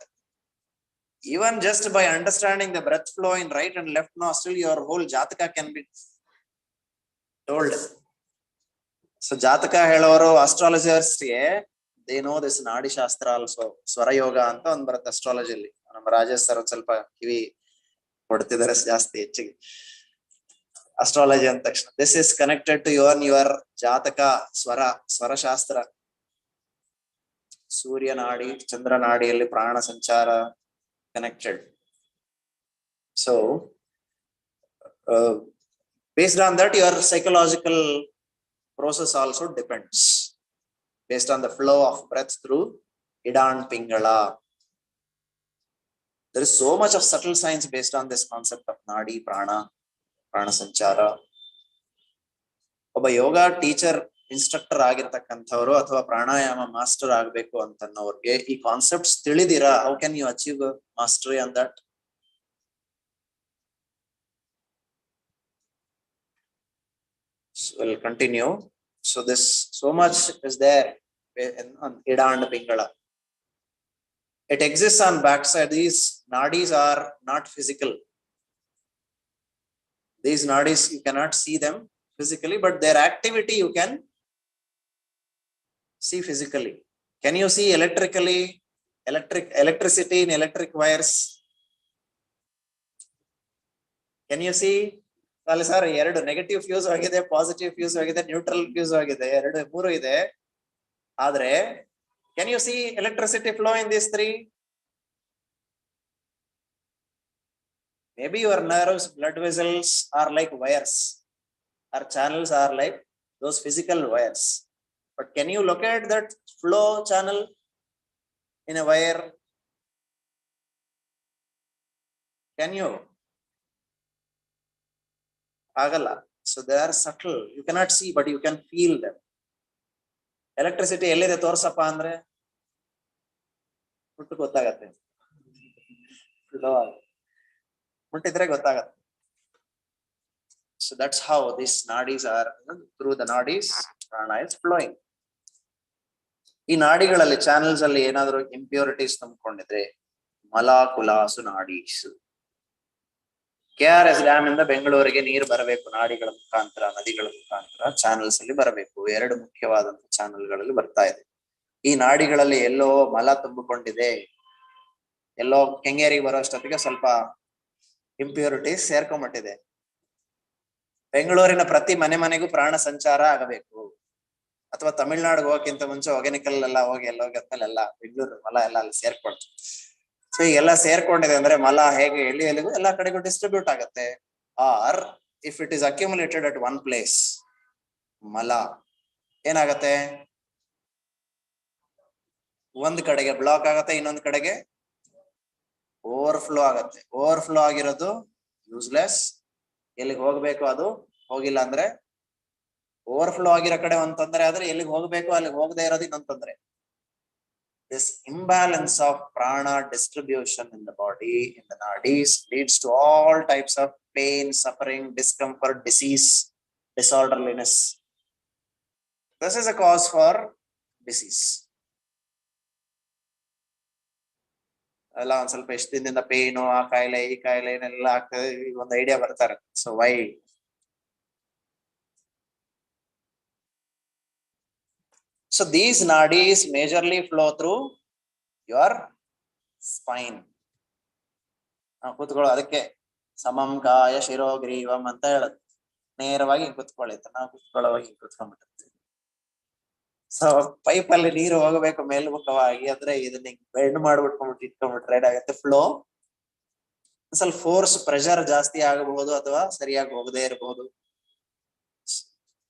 Even just by understanding the breath flow in right and left nostril, your whole jataka can be told. So jataka ಹೇಳೋರು, astrologers ಗೆ they know this Nadi Shastra also. Swara Yoga anta ಒಂದು ಬರುತ್ತೆ ಅಸ್ಟ್ರಾಲಜಿಯಲ್ಲಿ. ನಮ್ಮ Rajesh sir ಒಂದ್ ಸ್ವಲ್ಪ ಕಿವಿ ಕೊಡ್ತಿದ್ದಾರೆ ಜಾಸ್ತಿ ಹೆಚ್ಚಿಗೆ ಅಸ್ಟ್ರಾಲಜಿ ಅಂದ ತಕ್ಷಣ. This is connected to your jataka swara ಶಾಸ್ತ್ರ. ಸೂರ್ಯ ನಾಡಿ ಚಂದ್ರ ನಾಡಿಯಲ್ಲಿ ಪ್ರಾಣ ಸಂಚಾರ connected. So based on that, your psychological process also depends based on the flow of breath through Idan Pingala. There is so much of subtle science based on this concept of Nadi, Prana Sanchara. Oba yoga teacher, instructor ಆಗಿರ್ತಕ್ಕಂಥವರು ಅಥವಾ ಪ್ರಾಣಾಯಾಮ master ಆಗ್ಬೇಕು ಅಂತನ್ನೋರ್ಗೆ ಈ concepts ತಿಳಿದಿರಾ? How can you achieve mastery on that? We'll continue. So this so much is there on Ida and Pingala. It exists on backside. These nadis are not physical. These nadis, you cannot see them physically, but their activity you can see physically. Can you see electricity in electric wires? Can you see? ಅಲ್ಲಿ sir ಎರಡು negative fuse ಆಗಿದೆ, positive fuse ಆಗಿದೆ, neutral fuse ಆಗಿದೆ, ಮೂರು ಇದೆ. ಆದ್ರೆ can U C electricity flow in this three? Maybe your nerves, blood vessels are like wires. Our channels are like those physical wires. But can you locate that flow channel in a wire? Can you? Agala. So they are subtle. You cannot see, but you can feel them. Electricity ellide torsappa andre ಮುಟ್ಟು ಗೊತ್ತಾಗತ್ತೆ. ಮುಟ್ಟಿದ್ರೆ ಗೊತ್ತಾಗತ್ತೆ. So that's how these nadis are. Through the nadis, prana is flowing. ಈ ನಾಡಿಗಳಲ್ಲಿ channels ಅಲ್ಲಿ ಏನಾದರೂ impurities ತುಂಬಿಕೊಂಡಿದ್ರೆ ಮಲಾಕುಲಾಸು ನಾಡೀಸು. KRS dam ಇಂದ ಬೆಂಗಳೂರಿಗೆ ನೀರು ಬರಬೇಕು, ನಾಡಿಗಳ ಮುಖಾಂತರ, ನದಿಗಳ ಮುಖಾಂತರ ಚಾನೆಲ್ಸ್ ಅಲ್ಲಿ ಬರಬೇಕು. ಎರಡು ಮುಖ್ಯವಾದಂತಹ ಚಾನೆಲ್ಗಳಲ್ಲಿ ಬರ್ತಾ ಇದೆ. ಈ ನಾಡಿಗಳಲ್ಲಿ ಎಲ್ಲೋ ಮಲ ತುಂಬಿಕೊಂಡಿದೆ, ಎಲ್ಲೋ ಕೆಂಗೇರಿಗೆ ಬರೋಷ್ಟೊತ್ತಿಗೆ ಸ್ವಲ್ಪ ಇಂಪ್ಯೂರಿಟೀಸ್ ಸೇರ್ಕೊಂಡ್ಬಿಟ್ಟಿದೆ. ಬೆಂಗಳೂರಿನ ಪ್ರತಿ ಮನೆಗೂ ಪ್ರಾಣ ಸಂಚಾರ ಆಗಬೇಕು. ಅಥವಾ ತಮಿಳ್ನಾಡಿಗೆ ಹೋಗಕ್ಕಿಂತ ಮುಂಚೆ ಹೊಗೆನಿಕಲ್ ಎಲ್ಲ ಹೋಗಿ ಆದ್ಮೇಲೆ ಎಲ್ಲ ಬೆಂಗಳೂರು ಮಲ ಎಲ್ಲ ಅಲ್ಲಿ ಸೇರ್ಕೊಳ್ತು. ಸೊ ಈಗೆಲ್ಲ ಸೇರ್ಕೊಂಡಿದೆ ಅಂದ್ರೆ ಮಲ ಹೇಗೆ ಎಲ್ಲಿಗೂ ಎಲ್ಲಾ ಕಡೆಗೂ ಡಿಸ್ಟ್ರಿಬ್ಯೂಟ್ ಆಗುತ್ತೆ. Or if it is accumulated at one place, ಮಲ ಏನಾಗತ್ತೆ, ಒಂದ್ ಕಡೆಗೆ ಬ್ಲಾಕ್ ಆಗತ್ತೆ, ಇನ್ನೊಂದ್ ಕಡೆಗೆ ಓವರ್ಫ್ಲೋ ಆಗತ್ತೆ. ಓವರ್ಫ್ಲೋ ಆಗಿರೋದು ಯೂಸ್ಲೆಸ್, ಎಲ್ಲಿಗೆ ಹೋಗ್ಬೇಕು ಅದು ಹೋಗಿಲ್ಲ ಅಂದ್ರೆ, ಓವರ್ಫ್ಲೋ ಆಗಿರೋ ಕಡೆ ಒಂದ್ ತೊಂದರೆ ಆದ್ರೆ ಎಲ್ಲಿಗೆ ಹೋಗ್ಬೇಕು ಅಲ್ಲಿಗೆ ಹೋಗದೆ ಇರೋದು ಇನ್ನೊಂದ್ ತೊಂದರೆ. This imbalance of prana distribution in the body, in the nadis, leads to all types of pain, suffering, discomfort, disease, disorderliness. This is a cause for disease. ಎಲ್ಲ ಒಂದ್ ಸ್ವಲ್ಪ ಎಷ್ಟು ದಿನದಿಂದ ಪೇನು, ಆ ಕಾಯಿಲೆ ಈ ಕಾಯಿಲೆ ಏನೆಲ್ಲ ಆಗ್ತದೆ, ಒಂದು ಐಡಿಯಾ ಬರ್ತಾರೆ. So why? So these nadis majorly flow through your spine. ಕೂತ್ಕೊಳ್ಳೋ, ಅದಕ್ಕೆ ಸಮಂ ಕಾಯ ಶಿರೋಗ್ರೀವಂ ಅಂತ ಹೇಳುದು. ನೇರವಾಗಿ ಕೂತ್ಕೊಳ್ಳಿ, ನಾವು ಕೂತ್ಕೊಳ್ಳೋವಾಗಿ ಕೂತ್ಕೊಂಡ್ಬಿಟ್ಟಿರ್ತೀವಿ. ಸೊ ಪೈಪಲ್ಲಿ ನೀರು ಹೋಗಬೇಕು ಮೇಲ್ಮುಖವಾಗಿ, ಅಂದ್ರೆ ಇದನ್ನ ಬೆಂಡ್ ಇಟ್ಕೊಂಡ್ಬಿಟ್ರೆ ಏನಾಗುತ್ತೆ, ಫ್ಲೋ ಸ್ವಲ್ಪ ಫೋರ್ಸ್ ಪ್ರೆಷರ್ ಜಾಸ್ತಿ ಆಗಬಹುದು ಅಥವಾ ಸರಿಯಾಗಿ ಹೋಗದೆ ಇರಬಹುದು.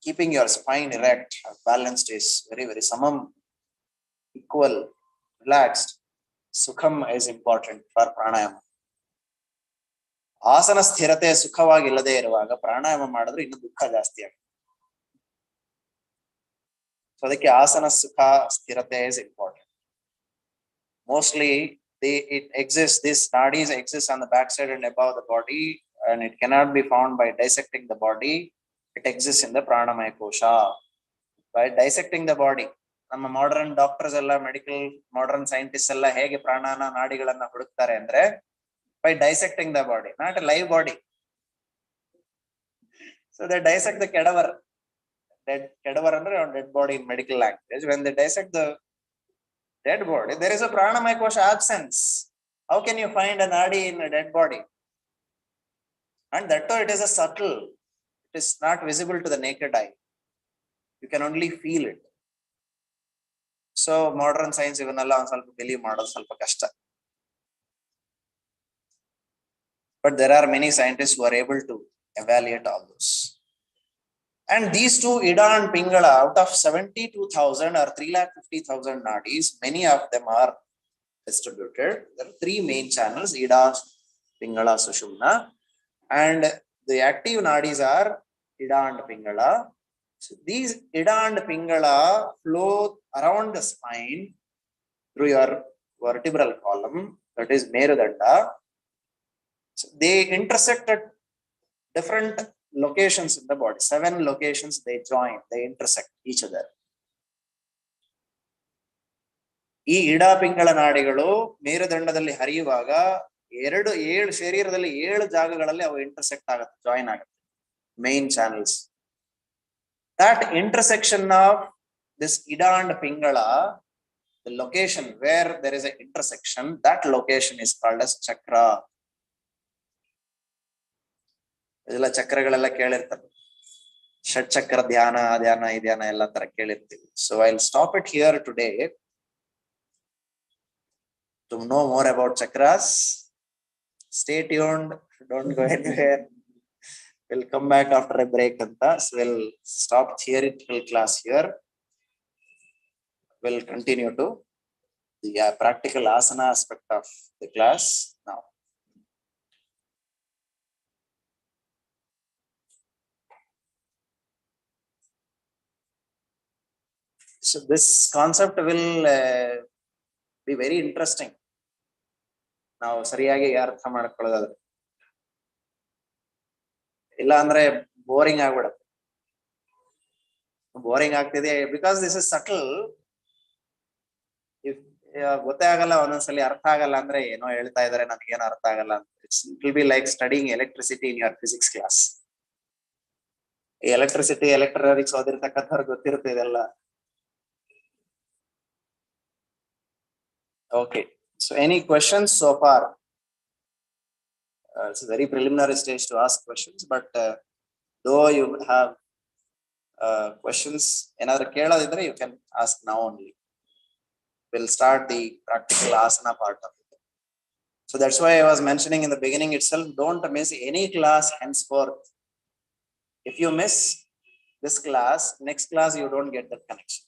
Keeping your spine erect, balanced is very samam, equal, relaxed. Sukham is important for pranayama. ಆಸನ ಸ್ಥಿರತೆ ಸುಖವಾಗಿ ಇಲ್ಲದೆ ಇರುವಾಗ ಪ್ರಾಣಾಯಾಮ ಮಾಡಿದ್ರೆ ಇನ್ನು ದುಃಖ ಜಾಸ್ತಿ ಆಗುತ್ತೆ. ಸೊ ಅದಕ್ಕೆ ಆಸನ ಸುಖ ಸ್ಥಿರತೆ is important. Mostly these nadis exist on the backside and above the body, and it cannot be found by dissecting the body. It exists in the pranamaya kosha. By dissecting the body, ನಮ್ಮ modern doctors ಎಲ್ಲ, medical modern scientist ಎಲ್ಲ ಹೇಗೆ ಪ್ರಾಣಾನ ನಾಡಿಗಳನ್ನ ಹುಡುಕ್ತಾರೆ ಅಂದ್ರೆ by dissecting the body, not a live body. So they dissect the cadaver. Cadaver ಅಂದ್ರೆ dead body in medical language. When they dissect the Dead body. There is a pranamaya kosha absence. How can you find a nadi in a dead body? And that too, it is a subtle. It is not visible to the naked eye. You can only feel it. So modern science even alla on salpa believe model salpa kashta. But there are many scientists who are able to evaluate all those. And these two Ida and Pingala, out of 72,000 or 350,000 nadis, many of them are distributed. There are three main channels: Ida, Pingala, Sushumna. And the active nadis are Ida and Pingala. So these Ida and Pingala flow around the spine through your vertebral column, that is Merudanda. So they intersect at different locations in the body. 7 locations they join, they intersect each other. ಈ ಇಡಾ ಪಿಂಗಳ ನಾಡಿಗಳು ಮೇರುದಂಡದಲ್ಲಿ ಹರಿಯುವಾಗ 7 ಶರೀರದಲ್ಲಿ 7 ಜಾಗಗಳಲ್ಲಿ ಅವು intersect ಆಗುತ್ತೆ, join ಆಗುತ್ತೆ. Main channels. That intersection of this Ida and Pingala, the location where there is an intersection, that location is called as chakra. ಇದೆಲ್ಲ ಚಕ್ರಗಳೆಲ್ಲ ಕೇಳಿರ್ತಾರೆ. ಷಟ್ಚಕ್ರ ಧ್ಯಾನ ಈ ಧ್ಯಾನ ಎಲ್ಲ ತರ ಕೇಳಿರ್ತೀವಿ. So I'll stop it here today. To know more about chakras, stay tuned. Don't go anywhere. We'll come back after a break. So we'll stop theoretical class here. We'll continue to the practical asana aspect of the class now. So this concept will be very interesting. ನಾವು ಸರಿಯಾಗಿ ಅರ್ಥ ಮಾಡ್ಕೊಳ್ಳೋದಾದ್ರೆ, ಇಲ್ಲ ಅಂದ್ರೆ boring ಆಗ್ಬಿಡುತ್ತೆ. Boring ಆಗ್ತಿದೆ because this is subtle. ಗೊತ್ತೇ ಆಗಲ್ಲ, ಒಂದೊಂದ್ಸಲಿ ಅರ್ಥ ಆಗಲ್ಲ ಅಂದ್ರೆ ಏನೋ ಹೇಳ್ತಾ ಇದಾರೆ ನನಗೇನು ಅರ್ಥ ಆಗಲ್ಲ. It will be like studying electricity in your physics class. ಈ ಎಲೆಕ್ಟ್ರಿಸಿಟಿ ಎಲೆಕ್ಟ್ರಾನಿಕ್ಸ್ ಓದಿರ್ತಕ್ಕಂಥವ್ರು ಗೊತ್ತಿರುತ್ತೆ ಇದೆಲ್ಲ. Okay, so any questions so far? It's a very preliminary stage to ask questions, but though you have questions, another keladidre you can ask now only. We'll start the practical asana part of it. So that's why I was mentioning in the beginning itself, don't miss any class henceforth. If you miss this class, next class you don't get that connection.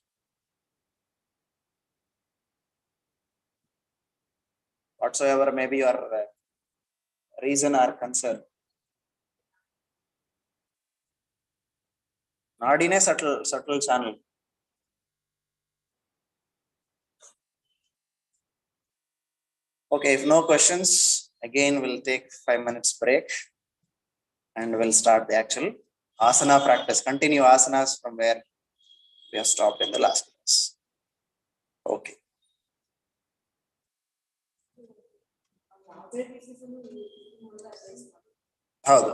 Whatsoever may be your reason or concern. Not in a subtle channel. Okay, if no questions, again we'll take 5 minutes break and we'll start the actual asana practice. Continue asanas from where we have stopped in the last class. Okay. ಹೌದು.